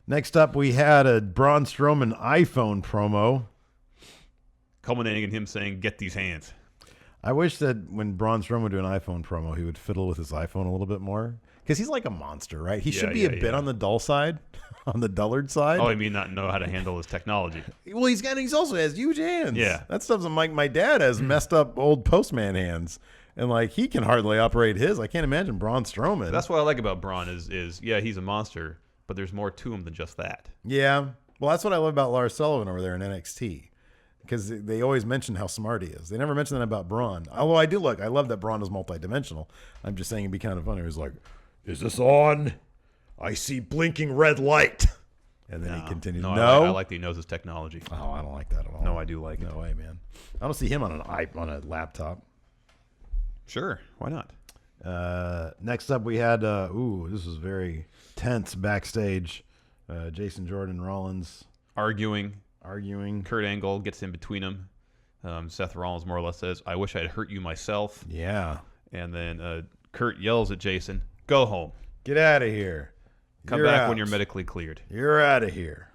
Next up, we had a Braun Strowman iPhone promo. Culminating in him saying, get these hands. I wish that when Braun Strowman would do an iPhone promo, he would fiddle with his iPhone a little bit more. Because he's like a monster, right? He should be a bit on the dull side, on the dullard side. Oh, you mean not know how to handle his technology? Well, he's also has huge hands. Yeah. That stuff's like my dad has messed up old postman hands. And like he can hardly operate his. I can't imagine Braun Strowman. That's what I like about Braun is he's a monster, but there's more to him than just that. Yeah. Well, that's what I love about Lars Sullivan over there in NXT. Because they always mention how smart he is. They never mention that about Braun. Although I love that Braun is multidimensional. I'm just saying it'd be kind of funny. He's like, is this on? I see blinking red light. And then he continues. No, No, I like that he knows his technology. Oh, I don't like that at all. No, I do like it. No way, man. I don't see him on a laptop. Sure, why not? Next up, we had this was very tense backstage. Jason Jordan, Rollins Arguing. Kurt Angle gets in between them. Seth Rollins more or less says, I wish I'd hurt you myself. Yeah. And then Kurt yells at Jason, go home. Get out of here. Come back when you're medically cleared. You're out of here.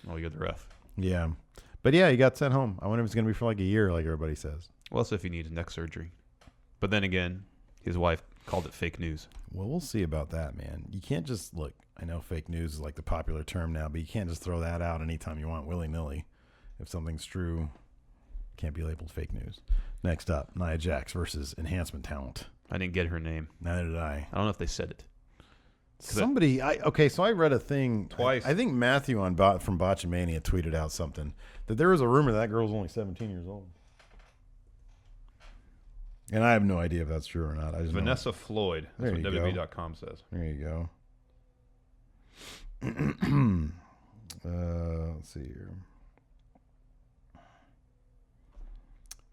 Oh, you're the ref. Yeah. But yeah, he got sent home. I wonder if it's going to be for like a year, like everybody says. Well, that's if he needs neck surgery. But then again, his wife called it fake news. Well, we'll see about that, man. You can't just look. I know fake news is like the popular term now, but you can't just throw that out anytime you want willy-nilly. If something's true, it can't be labeled fake news. Next up, Nia Jax versus Enhancement Talent. I didn't get her name. Neither did I. I don't know if they said it. So I read a thing twice. I think Matthew from Botchamania tweeted out something that there was a rumor that girl's only 17 years old. And I have no idea if that's true or not. I just Vanessa Floyd. That's what WWE.com says. There you go. Let's see here.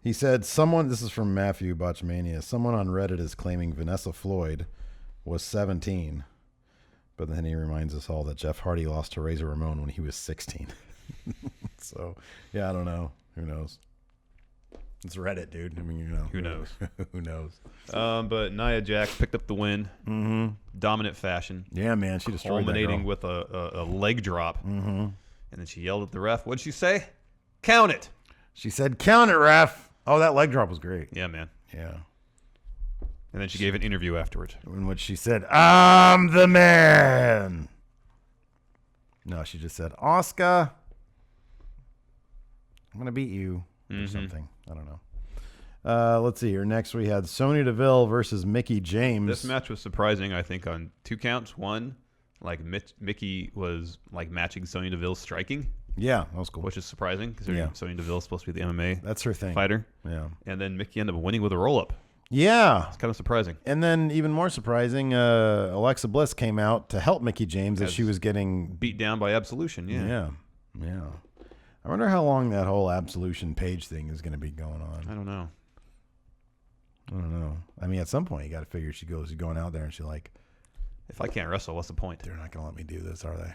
He said this is from Matthew Botchamania, someone on Reddit is claiming Vanessa Floyd was 17. But then he reminds us all that Jeff Hardy lost to Razor Ramon when he was 16. So, yeah, I don't know. Who knows? It's Reddit, dude. I mean, Who knows? Who knows? But Nia Jax picked up the win. Mm-hmm. Dominant fashion. Yeah, man. She destroyed culminating that girl. with a leg drop. Mm-hmm. And then she yelled at the ref. What'd she say? Count it. She said, "Count it, ref." Oh, that leg drop was great. Yeah, man. Yeah. And then she gave an interview afterwards. In which she said, "I'm the man." No, she just said, "Asuka, I'm going to beat you," or something. I don't know. Let's see here. Next, we had Sonya Deville versus Mickie James. This match was surprising, I think, on 2 counts. One, like Mickie was like matching Sonya Deville's striking. Yeah, that was cool. Which is surprising because Sonya Deville is supposed to be the MMA That's her thing. fighter. Yeah. And then Mickie ended up winning with a roll-up. Yeah. It's kind of surprising. And then even more surprising, Alexa Bliss came out to help Mickie James as she was getting beat down by Absolution. Yeah. I wonder how long that whole Absolution page thing is going to be going on. I don't know. I mean, at some point, you got to figure she's going out there and she's like, if I can't wrestle, what's the point? They're not going to let me do this, are they?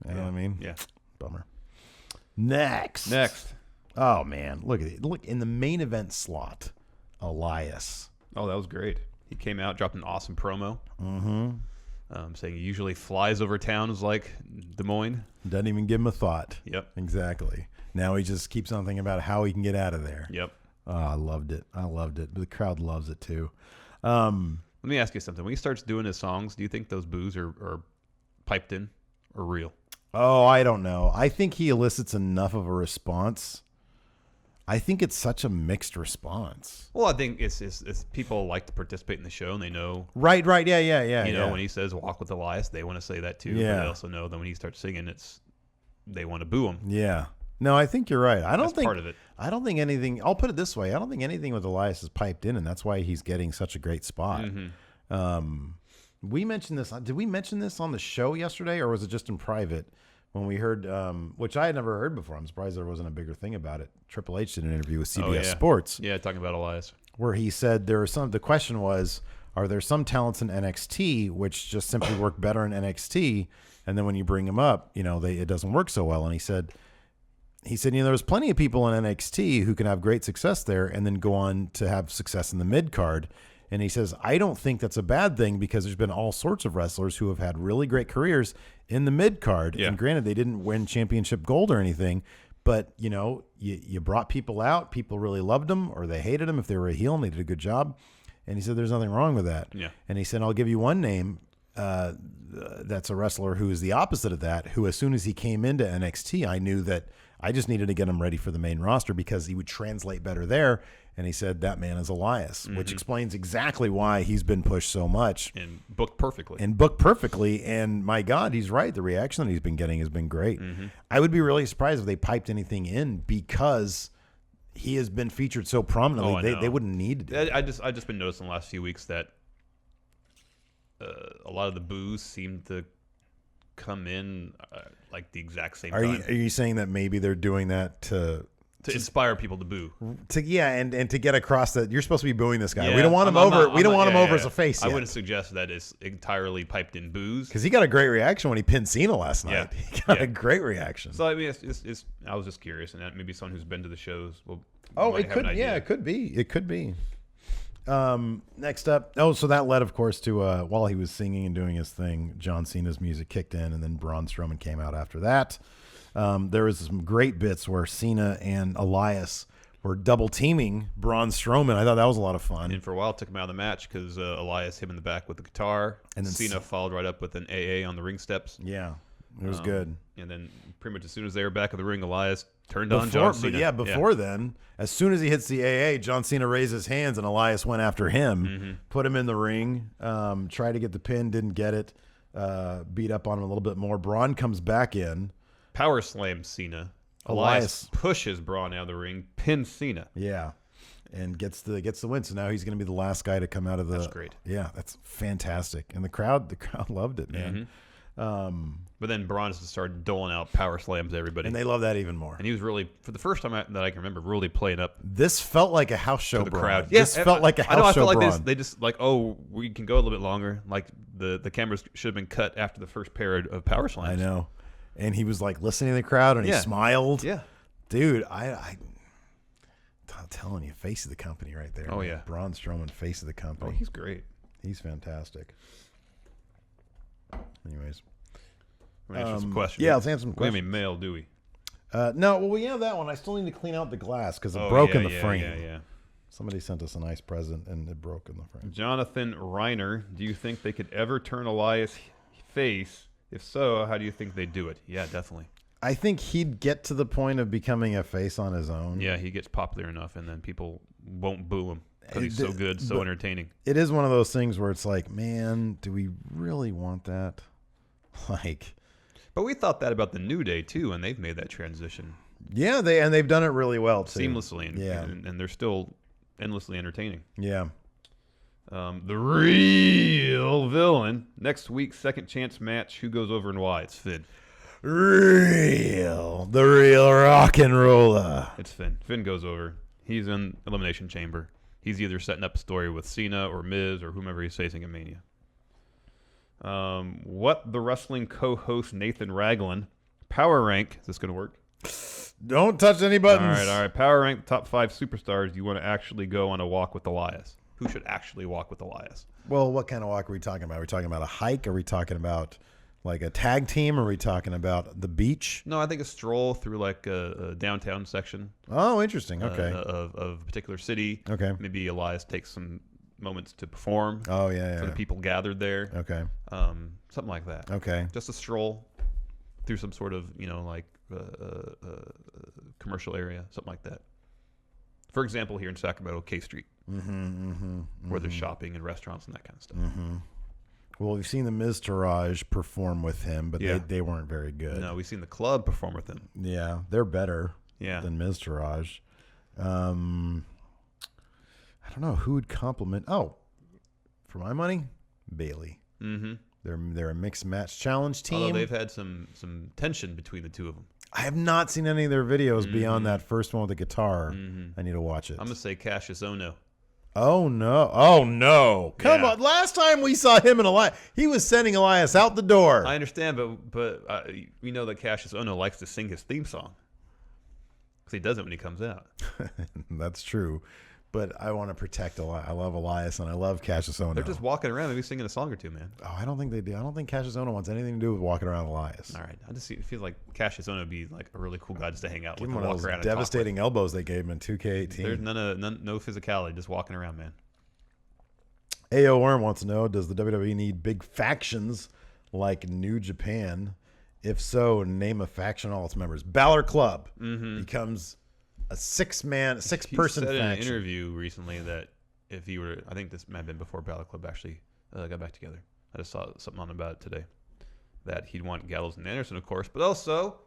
You know what I mean? Yeah. Bummer. Next. Oh, man. Look at it. Look, in the main event slot, Elias. Oh, that was great. He came out, dropped an awesome promo. Saying he usually flies over towns like Des Moines. Doesn't even give him a thought. Yep. Exactly. Now he just keeps on thinking about how he can get out of there. Yep. Oh, I loved it. The crowd loves it too. Let me ask you something. When he starts doing his songs, do you think those boos are piped in or real? Oh, I don't know. I think he elicits enough of a response. I think it's such a mixed response. Well, I think it's people like to participate in the show and they know. Right. Yeah. You know, when he says "walk with Elias," they want to say that too. Yeah. But they also know that when he starts singing, they want to boo him. Yeah. No, I think you're right. That's part of it. I don't think anything. I'll put it this way. I don't think anything with Elias is piped in, and that's why he's getting such a great spot. We mentioned this. Did we mention this on the show yesterday, or was it just in private? When we heard, which I had never heard before. I'm surprised there wasn't a bigger thing about it. Triple H did an interview with CBS Sports. Yeah, talking about Elias. Where he said the question was, are there some talents in NXT which just simply work better in NXT, and then when you bring them up, it doesn't work so well? And he said, there's plenty of people in NXT who can have great success there and then go on to have success in the mid card. And he says, I don't think that's a bad thing because there's been all sorts of wrestlers who have had really great careers in the mid card. Yeah. And granted, they didn't win championship gold or anything, but you brought people out. People really loved them or they hated them if they were a heel and they did a good job. And he said, there's nothing wrong with that. Yeah. And he said, I'll give you one name. That's a wrestler who is the opposite of that, who as soon as he came into NXT, I knew that I just needed to get him ready for the main roster because he would translate better there. And he said that man is Elias, which explains exactly why he's been pushed so much. And booked perfectly. And my God, he's right. The reaction that he's been getting has been great. I would be really surprised if they piped anything in because he has been featured so prominently. They wouldn't need to do it. I just been noticing the last few weeks that a lot of the boos seem to come in like the exact same time. Are you saying that maybe they're doing that to inspire people to boo? And to get across that you're supposed to be booing this guy. Yeah, we don't want him over. We don't want him over as a face I yet. wouldn't suggest that it's entirely piped in boos because he got a great reaction when he pinned Cena last night. Yeah. He got a great reaction. So I mean, it's I was just curious, and that maybe someone who's been to the shows will. It could. Yeah, it could be. It could be. Next up. So that led, of course, to while he was singing and doing his thing, John Cena's music kicked in, and then Braun Strowman came out after that. There was some great bits where Cena and Elias were double teaming Braun Strowman. I thought that was a lot of fun. And for a while, it took him out of the match because Elias hit him in the back with the guitar, and then Cena followed right up with an AA on the ring steps. Yeah, it was good. And then pretty much as soon as they were back in the ring, Elias turned on John Cena. Before then, as soon as he hits the AA, John Cena raised his hands and Elias went after him, put him in the ring, tried to get the pin, didn't get it, beat up on him a little bit more. Braun comes back in. Power slams Cena. Elias pushes Braun out of the ring, pins Cena. Yeah, and gets the win. So now he's going to be the last guy to come out of the. That's great. Yeah, that's fantastic, and the crowd loved it, man. But then Braun just started doling out power slams to everybody, and they love that even more. And he was really, for the first time that I can remember, really playing up. This felt like a house show. The crowd. This felt like a house show. I felt like they just like, oh, we can go a little bit longer. Like the cameras should have been cut after the first pair of power slams. I know. And he was like listening to the crowd, and he smiled. Yeah, dude, I'm telling you, face of the company right there. Oh man. Yeah, Braun Strowman, face of the company. Oh, he's great. He's fantastic. Anyways, answer some questions. Yeah, let's answer some We have questions. any mail, do we? No, well, we have that one. I still need to clean out the glass because it broke in the frame. Yeah. Somebody sent us a nice present and it broke in the frame. Jonathan Reiner, do you think they could ever turn Elias face? If so, how do you think they do it? Yeah, definitely. I think he'd get to the point of becoming a face on his own. Yeah, he gets popular enough, and then people won't boo him because he's so good, so entertaining. It is one of those things where it's like, man, do we really want that? But we thought that about the New Day too, and they've made that transition. Yeah, they've done it really well too, seamlessly, and they're still endlessly entertaining. Yeah. The real villain next week's second chance match. Who goes over and why? It's Finn. The real rock and roller. It's Finn. Finn goes over. He's in Elimination Chamber. He's either setting up a story with Cena or Miz or whomever he's facing in Mania. What the wrestling co-host Nathan Raglan power rank? Is this going to work? Don't touch any buttons. All right. Power rank the top 5 superstars you want to actually go on a walk with Elias. Who should actually walk with Elias? Well, what kind of walk are we talking about? Are we talking about a hike? Are we talking about like a tag team? Are we talking about the beach? No, I think a stroll through like a downtown section. Oh, interesting. Okay. Of a particular city. Okay. Maybe Elias takes some moments to perform. Oh, yeah. For the people gathered there. Okay. Something like that. Okay. Just a stroll through some sort of, commercial area, something like that. For example, here in Sacramento, K Street, where there's shopping and restaurants and that kind of stuff. Well, we've seen the Miz Taraj perform with him, but they weren't very good. No, we've seen the club perform with him. Yeah, they're better than Miz Taraj. I don't know who would compliment. Oh, for my money, Bayley. Mm-hmm. They're a mixed match challenge team. Although they've had some tension between the two of them. I have not seen any of their videos beyond that first one with the guitar. I need to watch it. I'm gonna say Cassius Ohno. Oh no! Come on! Last time we saw him and Elias, he was sending Elias out the door. I understand, but we know that Cassius Ohno likes to sing his theme song because he does it when he comes out. That's true, but I want to protect Elias. I love Elias and I love Cassius Ohno. They're just walking around, maybe singing a song or two, man. Oh, I don't think they do. I don't think Cassius Ohno wants anything to do with walking around Elias. All right, it feels like Cassius Ohno would be like a really cool guy just to hang out Give with. him one of those devastating elbows they gave him in 2K18. There's no physicality, just walking around, man. AO Worm wants to know, does the WWE need big factions like New Japan? If so, name a faction, all its members. Balor Club becomes a six-person faction. He said in an interview recently that if he were, I think this might have been before Balor Club actually got back together. I just saw something on about it today. That he'd want Gallows and Anderson, of course, but also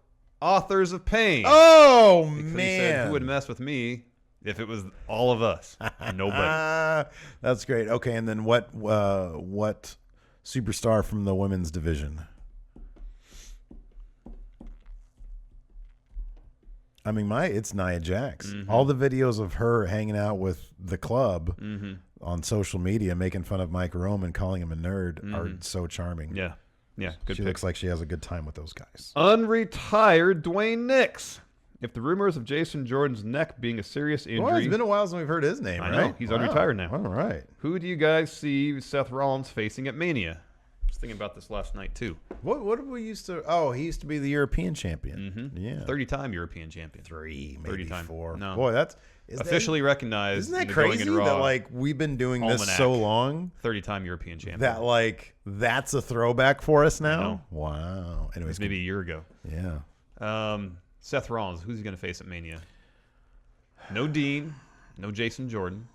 Authors of Pain. Oh, because man. He said, who would mess with me if it was all of us? Nobody. That's great. Okay, and then what superstar from the women's division? I mean, it's Nia Jax. All the videos of her hanging out with the club on social media, making fun of Mike Roman, calling him a nerd, are so charming. Yeah. Good she pick. looks like she has a good time with those guys. Unretired Dwayne Nix. If the rumors of Jason Jordan's neck being a serious injury... Well, it's been a while since we've heard his name, I right? know. He's unretired now. All right. Who do you guys see Seth Rollins facing at Mania? I was thinking about this last night, too. What did we used to... Oh, he used to be the European champion. Yeah. 30-time European champion. maybe 30-time. 4. No. Boy, that's... Officially recognized. Isn't that crazy that, we've been doing this so long? 30-time European champion. That, that's a throwback for us now? No. Wow. Anyways. Maybe a year ago. Yeah. Seth Rollins, who's he going to face at Mania? No Dean. No Jason Jordan.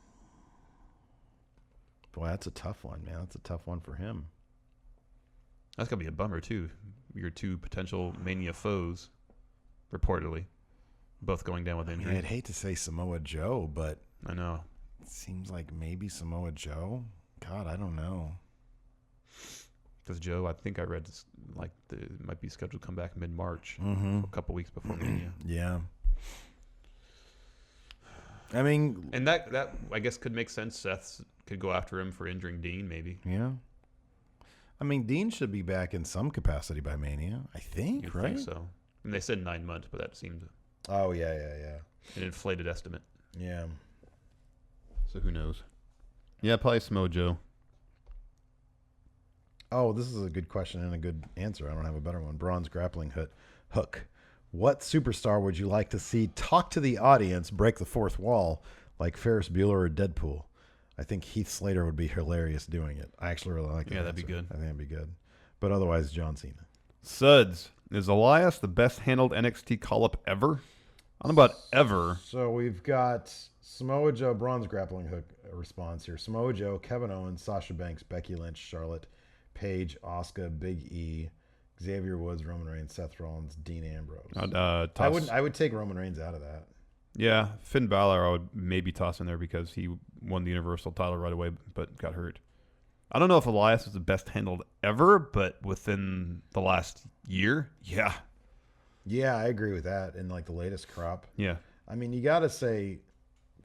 Boy, that's a tough one, man. That's a tough one for him. That's going to be a bummer, too. Your two potential Mania foes, reportedly. Both going down with injury. I'd hate to say Samoa Joe, but I know. It seems like maybe Samoa Joe. God, I don't know. Because Joe, I think I read it might be scheduled to come back mid-March, a couple weeks before Mania. Yeah. I mean, and that I guess could make sense. Seth could go after him for injuring Dean, maybe. Yeah. I mean, Dean should be back in some capacity by Mania, I think. You'd right? think so. And they said 9 months, but that seemed. Oh yeah. An inflated estimate. Yeah. So who knows? Yeah, probably Samoa Joe. Oh, this is a good question and a good answer. I don't have a better one. Braun's grappling hook. What superstar would you like to see talk to the audience, break the fourth wall, like Ferris Bueller or Deadpool? I think Heath Slater would be hilarious doing it. I actually really like that. Yeah, that'd be good. I think that'd be good. But otherwise, John Cena. Suds, is Elias the best handled NXT call-up ever? I don't know about ever. So we've got Samoa Joe, bronze grappling hook response here. Samoa Joe, Kevin Owens, Sasha Banks, Becky Lynch, Charlotte, Paige, Asuka, Big E, Xavier Woods, Roman Reigns, Seth Rollins, Dean Ambrose. I would take Roman Reigns out of that. Yeah, Finn Balor I would maybe toss in there because he won the Universal title right away but got hurt. I don't know if Elias is the best handled ever, but within the last year, yeah. Yeah, I agree with that in like the latest crop. Yeah. I mean, you got to say,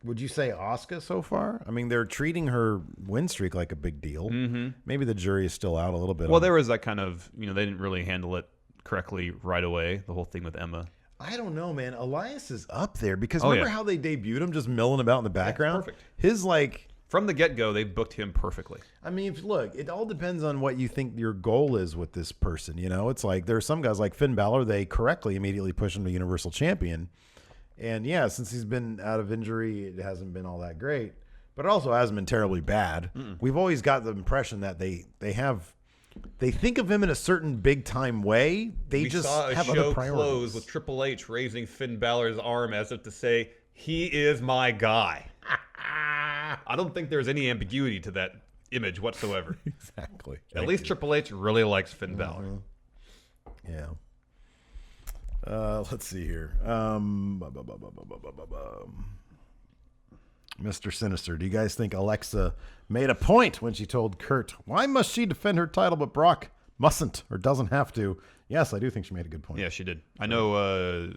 would you say Asuka so far? I mean, they're treating her win streak like a big deal. Mm-hmm. Maybe the jury is still out a little bit. Well, there was that kind of, they didn't really handle it correctly right away, the whole thing with Emma. I don't know, man. Elias is up there because remember how they debuted him just milling about in the background? Perfect. His from the get-go, they booked him perfectly. I mean, look, it all depends on what you think your goal is with this person. It's like there are some guys like Finn Balor, they correctly immediately push him to Universal Champion. And yeah, since he's been out of injury, it hasn't been all that great. But it also hasn't been terribly bad. We've always got the impression that they think of him in a certain big-time way. We just have other priorities. We saw a show close with Triple H raising Finn Balor's arm as if to say, he is my guy. I don't think there's any ambiguity to that image whatsoever. Exactly. At least Triple H really likes Finn Balor. Yeah. Let's see here. Mr. Sinister, do you guys think Alexa made a point when she told Kurt, why must she defend her title but Brock mustn't or doesn't have to? Yes, I do think she made a good point. Yeah, she did. I know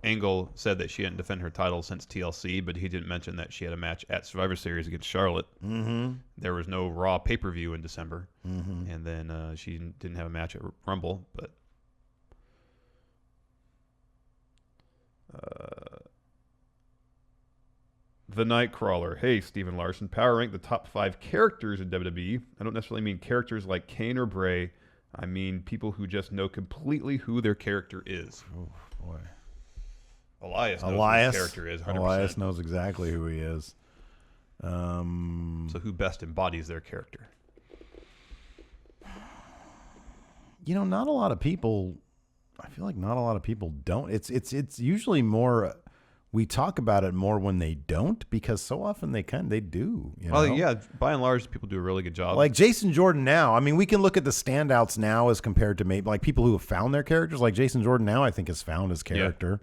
Angle said that she didn't defend her title since TLC, but he didn't mention that she had a match at Survivor Series against Charlotte. Mm-hmm. There was no Raw pay-per-view in December, and then she didn't have a match at Rumble, but the Nightcrawler. Hey, Steven Larson. Power rank the top 5 characters in WWE. I don't necessarily mean characters like Kane or Bray. I mean people who just know completely who their character is. Oh, boy. Elias knows who his character is, 100%. Elias knows exactly who he is. So who best embodies their character? Not a lot of people... I feel like not a lot of people don't. It's usually more... We talk about it more when they don't, because so often they do. Well, yeah, by and large, people do a really good job. Like Jason Jordan now. I mean, we can look at the standouts now as compared to maybe like people who have found their characters. Like Jason Jordan now, I think has found his character.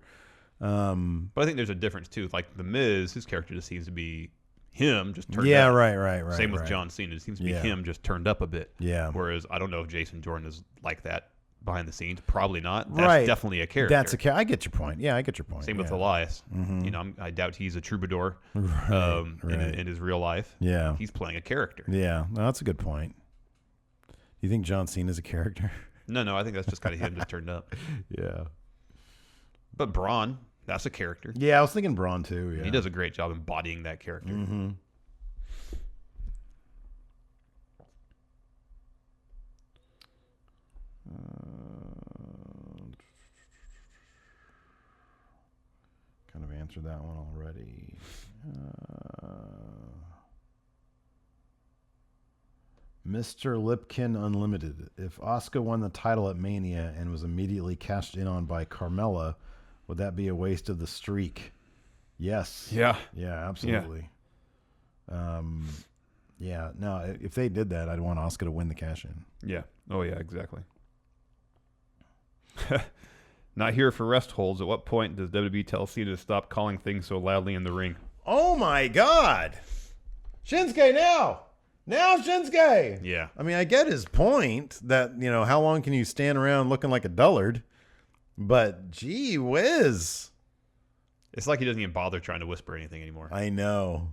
Yeah. But I think there's a difference too. Like the Miz, his character just seems to be him just turned up. Yeah, right. Same with John Cena. It seems to be him just turned up a bit. Yeah. Whereas I don't know if Jason Jordan is like that behind the scenes. Probably not. That's definitely a character. I get your point. Yeah, I get your point. Same with Elias. Mm-hmm. I doubt he's a troubadour in his real life. Yeah. He's playing a character. Yeah. No, that's a good point. You think John Cena's a character? No, I think that's just kind of him just turned up. Yeah. But Braun, that's a character. Yeah, I was thinking Braun too. Yeah. He does a great job embodying that character. Mm-hmm. Kind of answered that one already. Mr. Lipkin Unlimited. If Asuka won the title at Mania and was immediately cashed in on by Carmella, would that be a waste of the streak? Yes. Yeah. Yeah, absolutely. Yeah. No, if they did that, I'd want Asuka to win the cash in. Yeah. Oh, yeah, exactly. Not here for rest holds. At what point does WWE tell Cena to stop calling things so loudly in the ring? Oh, my God. Shinsuke now. Now Shinsuke. Yeah. I mean, I get his point that, how long can you stand around looking like a dullard? But gee whiz. It's like he doesn't even bother trying to whisper anything anymore. I know.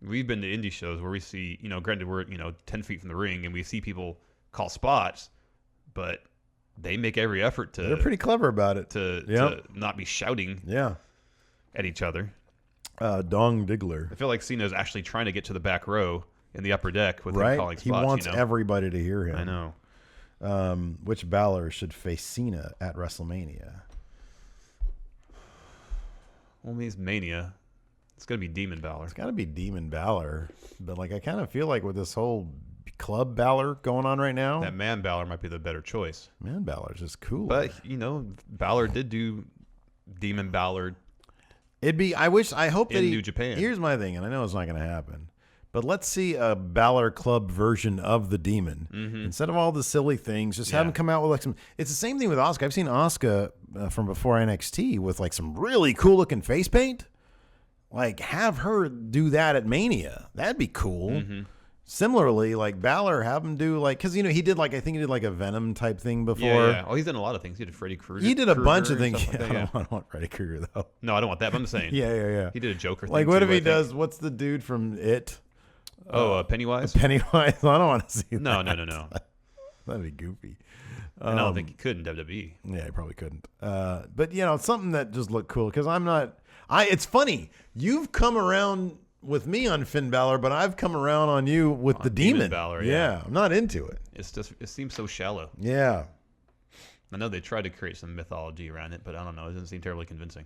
We've been to indie shows where we see, granted we're, 10 feet from the ring and we see people call spots, but they make every effort to... They're pretty clever about it. To not be shouting at each other. Dong Diggler. I feel like Cena's actually trying to get to the back row in the upper deck with him calling spots. He wants everybody to hear him. I know. Which Balor should face Cena at WrestleMania? Well, he's Mania. It's gonna be Demon Balor. It's got to be Demon Balor, but like I kind of feel like with this whole Club Balor going on right now, That Man Balor might be the better choice. Man Balor's just cool. But Balor did do Demon Balor. I hope that in New Japan. Here's my thing, and I know it's not going to happen, but let's see a Balor Club version of the Demon instead of all the silly things. Just have him come out with like some. It's the same thing with Asuka. I've seen Asuka from before NXT with like some really cool looking face paint. Like have her do that at Mania. That'd be cool. Similarly, like Balor, have him do like because he did like I think he did like a Venom type thing before. Yeah. Oh, he's done a lot of things. He did Freddy Krueger. He did a bunch of things. Like that, I don't want Freddy Krueger though. No, I don't want that. But I'm saying. Yeah. He did a Joker thing. Like what too, if he I think. does? What's the dude from It? Pennywise. Pennywise. I don't want to see that. No. That'd be goofy. And I don't think he could in WWE. Yeah, he probably couldn't. But it's something that just looked cool because I'm not. It's funny. You've come around with me on Finn Balor, but I've come around on you with the Demon Balor. Yeah, I'm not into it. It seems so shallow. Yeah. I know they tried to create some mythology around it, but I don't know. It doesn't seem terribly convincing.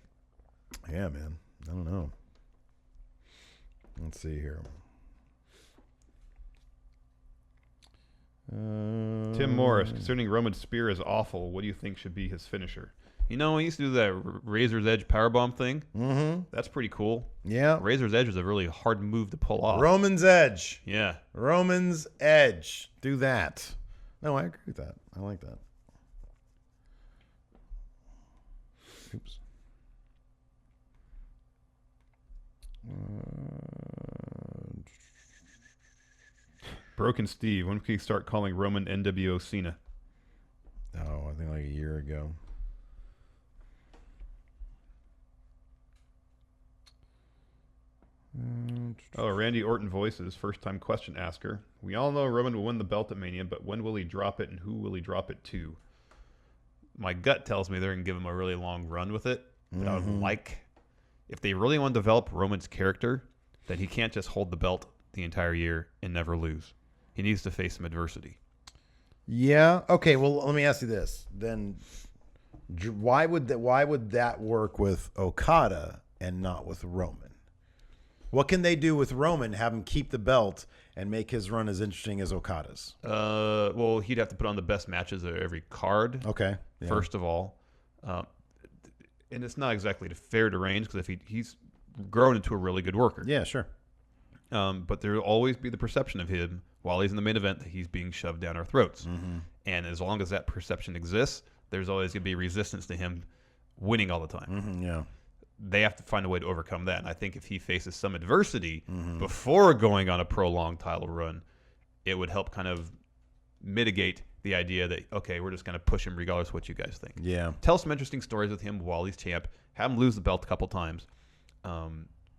Yeah, man. I don't know. Let's see here. Tim Morris, concerning Roman's spear is awful. What do you think should be his finisher? He used to do that Razor's Edge powerbomb thing. Mm-hmm. That's pretty cool. Yeah. Razor's Edge is a really hard move to pull off. Roman's Edge. Yeah. Roman's Edge. Do that. No, I agree with that. I like that. Oops. Broken Steve, when can you start calling Roman NWO Cena? Oh, I think like a year ago. Oh, Randy Orton voices, first-time question asker. We all know Roman will win the belt at Mania, but when will he drop it, and who will he drop it to? My gut tells me they're going to give him a really long run with it, but I would like, if they really want to develop Roman's character, then he can't just hold the belt the entire year and never lose. He needs to face some adversity. Yeah. Okay. Well, let me ask you this. Then, why would that work with Okada and not with Roman? What can they do with Roman? Have him keep the belt and make his run as interesting as Okada's. Well, he'd have to put on the best matches of every card. Okay. Yeah. First of all, and it's not exactly fair to Reigns because if he's grown into a really good worker. Yeah. Sure. But there will always be the perception of him while he's in the main event that he's being shoved down our throats. And as long as that perception exists, there's always going to be resistance to him winning all the time. Yeah. They have to find a way to overcome that. And I think if he faces some adversity before going on a prolonged title run, it would help kind of mitigate the idea that, okay, we're just going to push him regardless of what you guys think. Yeah. Tell some interesting stories with him while he's champ. Have him lose the belt a couple times.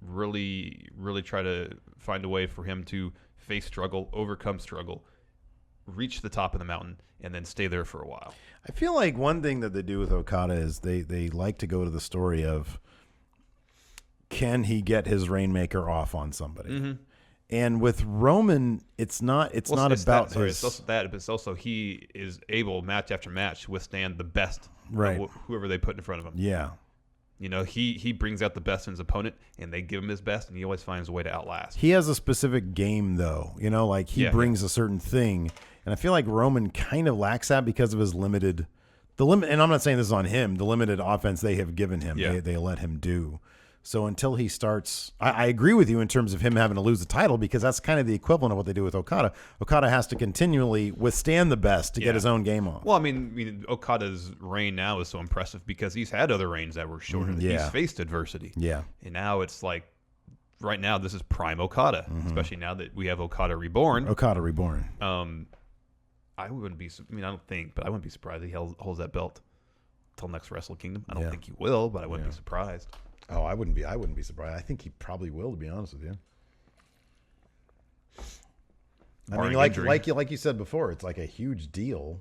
Really try to find a way for him to face struggle, overcome struggle, reach the top of the mountain, and then stay there for a while. I feel like one thing that they do with Okada is they like to go to the story of, can he get his Rainmaker off on somebody? And with Roman, it's not about his. It's also that, but it's also he is able match after match to withstand the best, right? Of whoever they put in front of him. Yeah. He brings out the best in his opponent, and they give him his best, and he always finds a way to outlast. He has a specific game, though. Like he brings a certain thing, and I feel like Roman kind of lacks that because of his limited, and I'm not saying this is on him, the limited offense they have given him, they let him do. So until he starts, I agree with you in terms of him having to lose the title because that's kind of the equivalent of what they do with Okada. Okada has to continually withstand the best to get his own game off. Well, I mean, Okada's reign now is so impressive because he's had other reigns that were shorter. He's faced adversity. Yeah. And now it's like, right now, this is prime Okada, especially now that we have Okada Reborn. I wouldn't be, I don't think, but I wouldn't be surprised if he holds that belt until next Wrestle Kingdom. I don't think he will, but I wouldn't be surprised. Oh, I wouldn't be surprised. I think he probably will, to be honest with you. I mean, like you said before, it's like a huge deal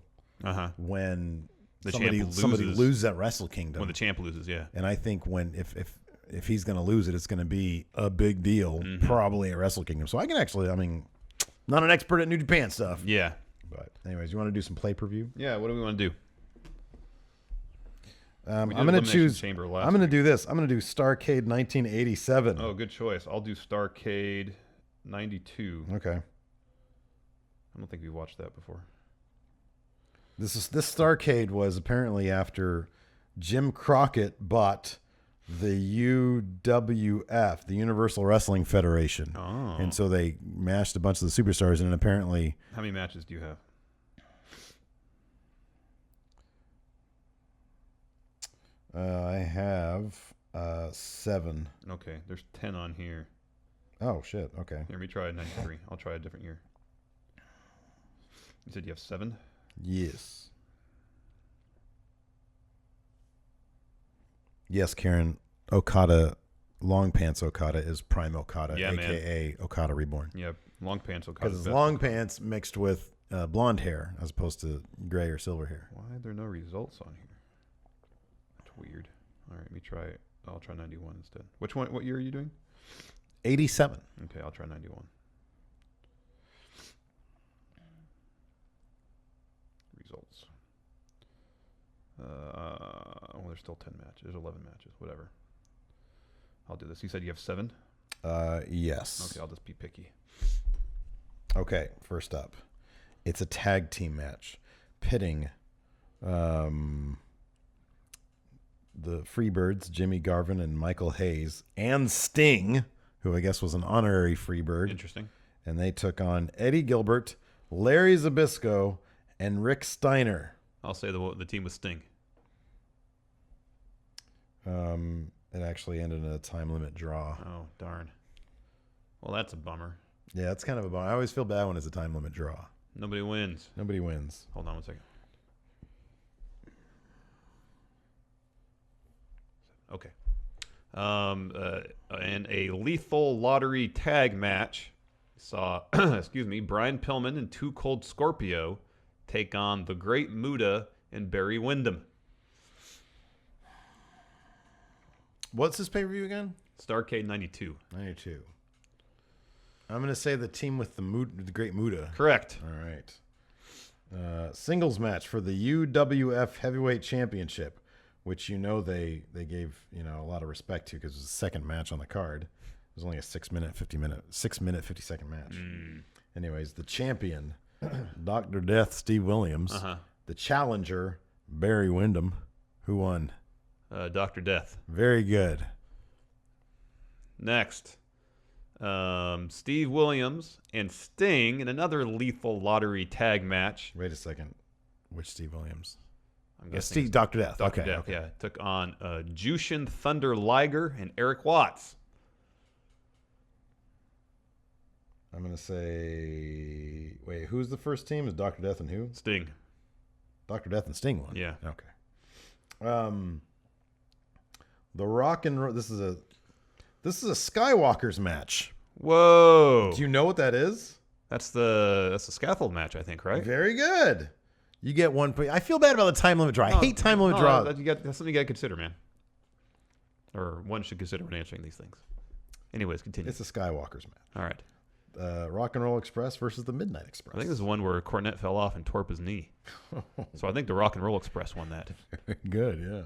when somebody loses at Wrestle Kingdom. When the champ loses, yeah. And I think if he's going to lose it, it's going to be a big deal, probably at Wrestle Kingdom. So I can actually, not an expert at New Japan stuff. Yeah. But anyways, you want to do some pay-per-view? Yeah, what do we want to do? I'm going to choose. I'm going to do this. I'm going to do Starrcade 1987. Oh, good choice. I'll do Starrcade 92. Okay. I don't think we watched that before. This Starrcade was apparently after Jim Crockett bought the UWF, the Universal Wrestling Federation. Oh. And so they mashed a bunch of the superstars in, and apparently... How many matches do you have? I have 7. Okay, there's 10 on here. Oh, shit. Okay. Here, let me try 93. I'll try a different year. You said you have 7? Yes. Yes, Karen. Okada, Long Pants Okada is Prime Okada, yeah, a.k.a. Okada Reborn. Yeah, long pants Okada. Because it's long pants mixed with blonde hair as opposed to gray or silver hair. Why are there no results on here? That's weird. All right, let me try it. I'll try 91 instead. Which one? What year are you doing? 87. Okay, I'll try 91. Results. Well, there's still 10 matches. There's 11 matches. Whatever. I'll do this. You said you have 7? Yes. Okay, I'll just be picky. Okay, first up. It's a tag team match pitting the Freebirds, Jimmy Garvin and Michael Hayes, and Sting, who I guess was an honorary Freebird. Interesting. And they took on Eddie Gilbert, Larry Zbyszko, and Rick Steiner. I'll say the team with Sting. It actually ended in a time limit draw. Oh, darn. Well, that's a bummer. Yeah, it's kind of a bummer. I always feel bad when it's a time limit draw. Nobody wins. Nobody wins. Hold on one second. Okay. And a lethal lottery tag match saw, excuse me, Brian Pillman and Too Cold Scorpio take on the Great Muta and Barry Windham. What's this pay-per-view again? Starrcade 92. 92. I'm going to say the team with the Great Muta. Correct. All right. Singles match for the UWF Heavyweight Championship, which they gave a lot of respect to because it was the second match on the card. It was only a 6 minute 50 second match. Anyways, the champion, Dr. Death Steve Williams, the challenger Barry Windham, who won. Dr. Death. Very good. Next, Steve Williams and Sting in another lethal lottery tag match. Wait a second. Which Steve Williams? I'm guessing Steve, Dr. Death. Dr. Death, yeah. Took on Jushin Thunder Liger and Eric Watts. I'm going to say... Wait, who's the first team? Is Dr. Death and who? Sting. Dr. Death and Sting won? Yeah. Okay. The Rock and Roll... This is a Skywalker's match. Whoa. Do you know what that is? That's the scaffold match, I think, right? Very good. You get 1 point. I feel bad about the time limit draw. I hate time limit draw. That's something you got to consider, man. Or one should consider when answering these things. Anyways, continue. It's a Skywalker's match. All right. Rock and Roll Express versus the Midnight Express. I think this is one where Cornette fell off and tore up his knee. So I think the Rock and Roll Express won that. Good,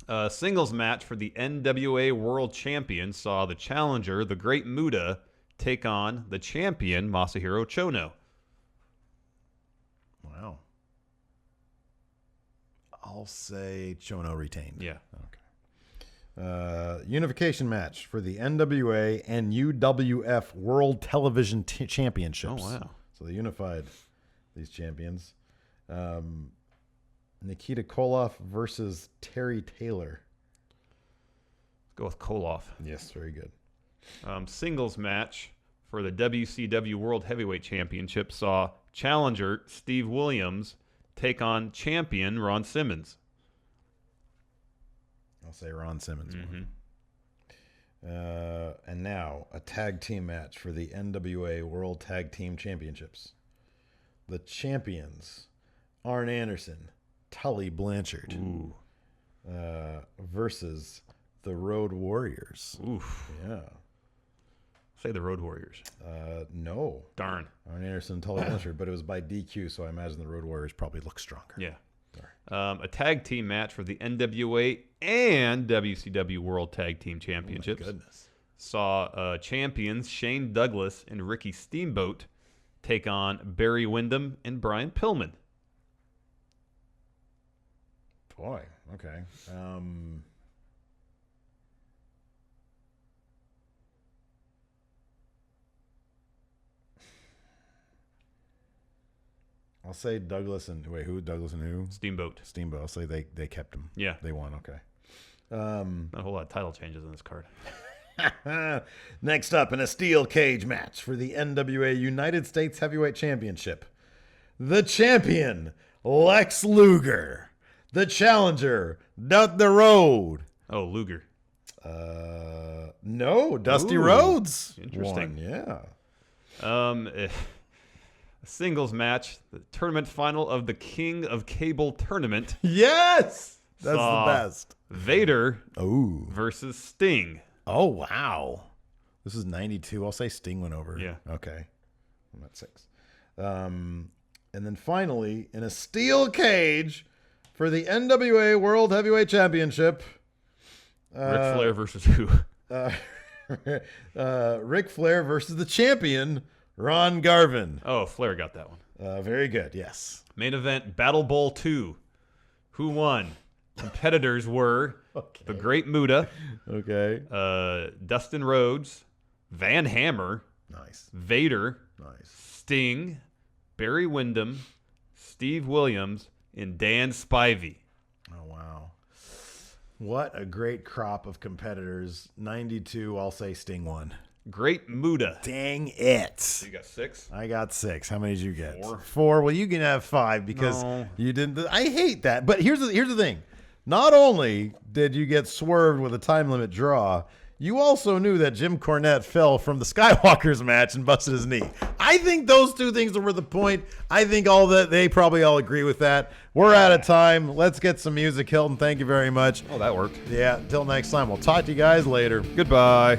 yeah. Singles match for the NWA World Champion saw the challenger, the Great Muta, take on the champion, Masahiro Chono. Wow. I'll say Chono retained. Yeah. Okay. Unification match for the NWA and UWF World Television Championships. Oh, wow. So they unified these champions. Nikita Koloff versus Terry Taylor. Let's go with Koloff. Yes, very good. Singles match for the WCW World Heavyweight Championship saw challenger Steve Williams take on champion Ron Simmons. I'll say Ron Simmons. And now a tag team match for the NWA World Tag Team Championships. The champions, Arn Anderson, Tully Blanchard, versus the Road Warriors. Oof. Yeah. Say the Road Warriors. No. Darn. Arn Anderson, Tully Blanchard, but it was by DQ, so I imagine the Road Warriors probably look stronger. Yeah. Sorry. A tag team match for the NWA and WCW World Tag Team Championships. Oh my goodness. Saw champions Shane Douglas and Ricky Steamboat take on Barry Windham and Brian Pillman. Boy, okay. I'll say Douglas and wait, who? Douglas and who? Steamboat. Steamboat. I'll say they kept him. Yeah. They won. Okay. Not a whole lot of title changes in this card. Next up, in a steel cage match for the NWA United States Heavyweight Championship, the champion Lex Luger, the challenger the Road. Oh, Luger. No, Dusty Ooh, Rhodes. interesting. Won, yeah. A singles match, the tournament final of the King of Cable tournament. Yes, that's Saw the best. Vader Ooh. versus Sting. Oh wow. This is 92. I'll say Sting went over. Yeah. Okay. I'm at 6. And then finally, in a steel cage for the NWA World Heavyweight Championship, Ric Flair versus who? Ric Flair versus the champion Ron Garvin. Oh, Flair got that one. Very good. Yes. Main event, Battle Bowl 2. Who won? Competitors were the Great Muta, Okay. Dustin Rhodes, Van Hammer, Nice. Vader, Nice. Sting, Barry Windham, Steve Williams, and Dan Spivey. Oh wow. What a great crop of competitors. 92. I'll say Sting won. Great Muta. Dang it. You got 6? I got 6. How many did you get? 4. 4. Well, you can have 5 because No. you didn't. I hate that. But here's the thing. Not only did you get swerved with a time limit draw, you also knew that Jim Cornette fell from the Skywalker's match and busted his knee. I think those two things were the point. I think they probably all agree with that. We're out of time. Let's get some music. Hilton, thank you very much. Oh, that worked. Yeah, until next time. We'll talk to you guys later. Goodbye.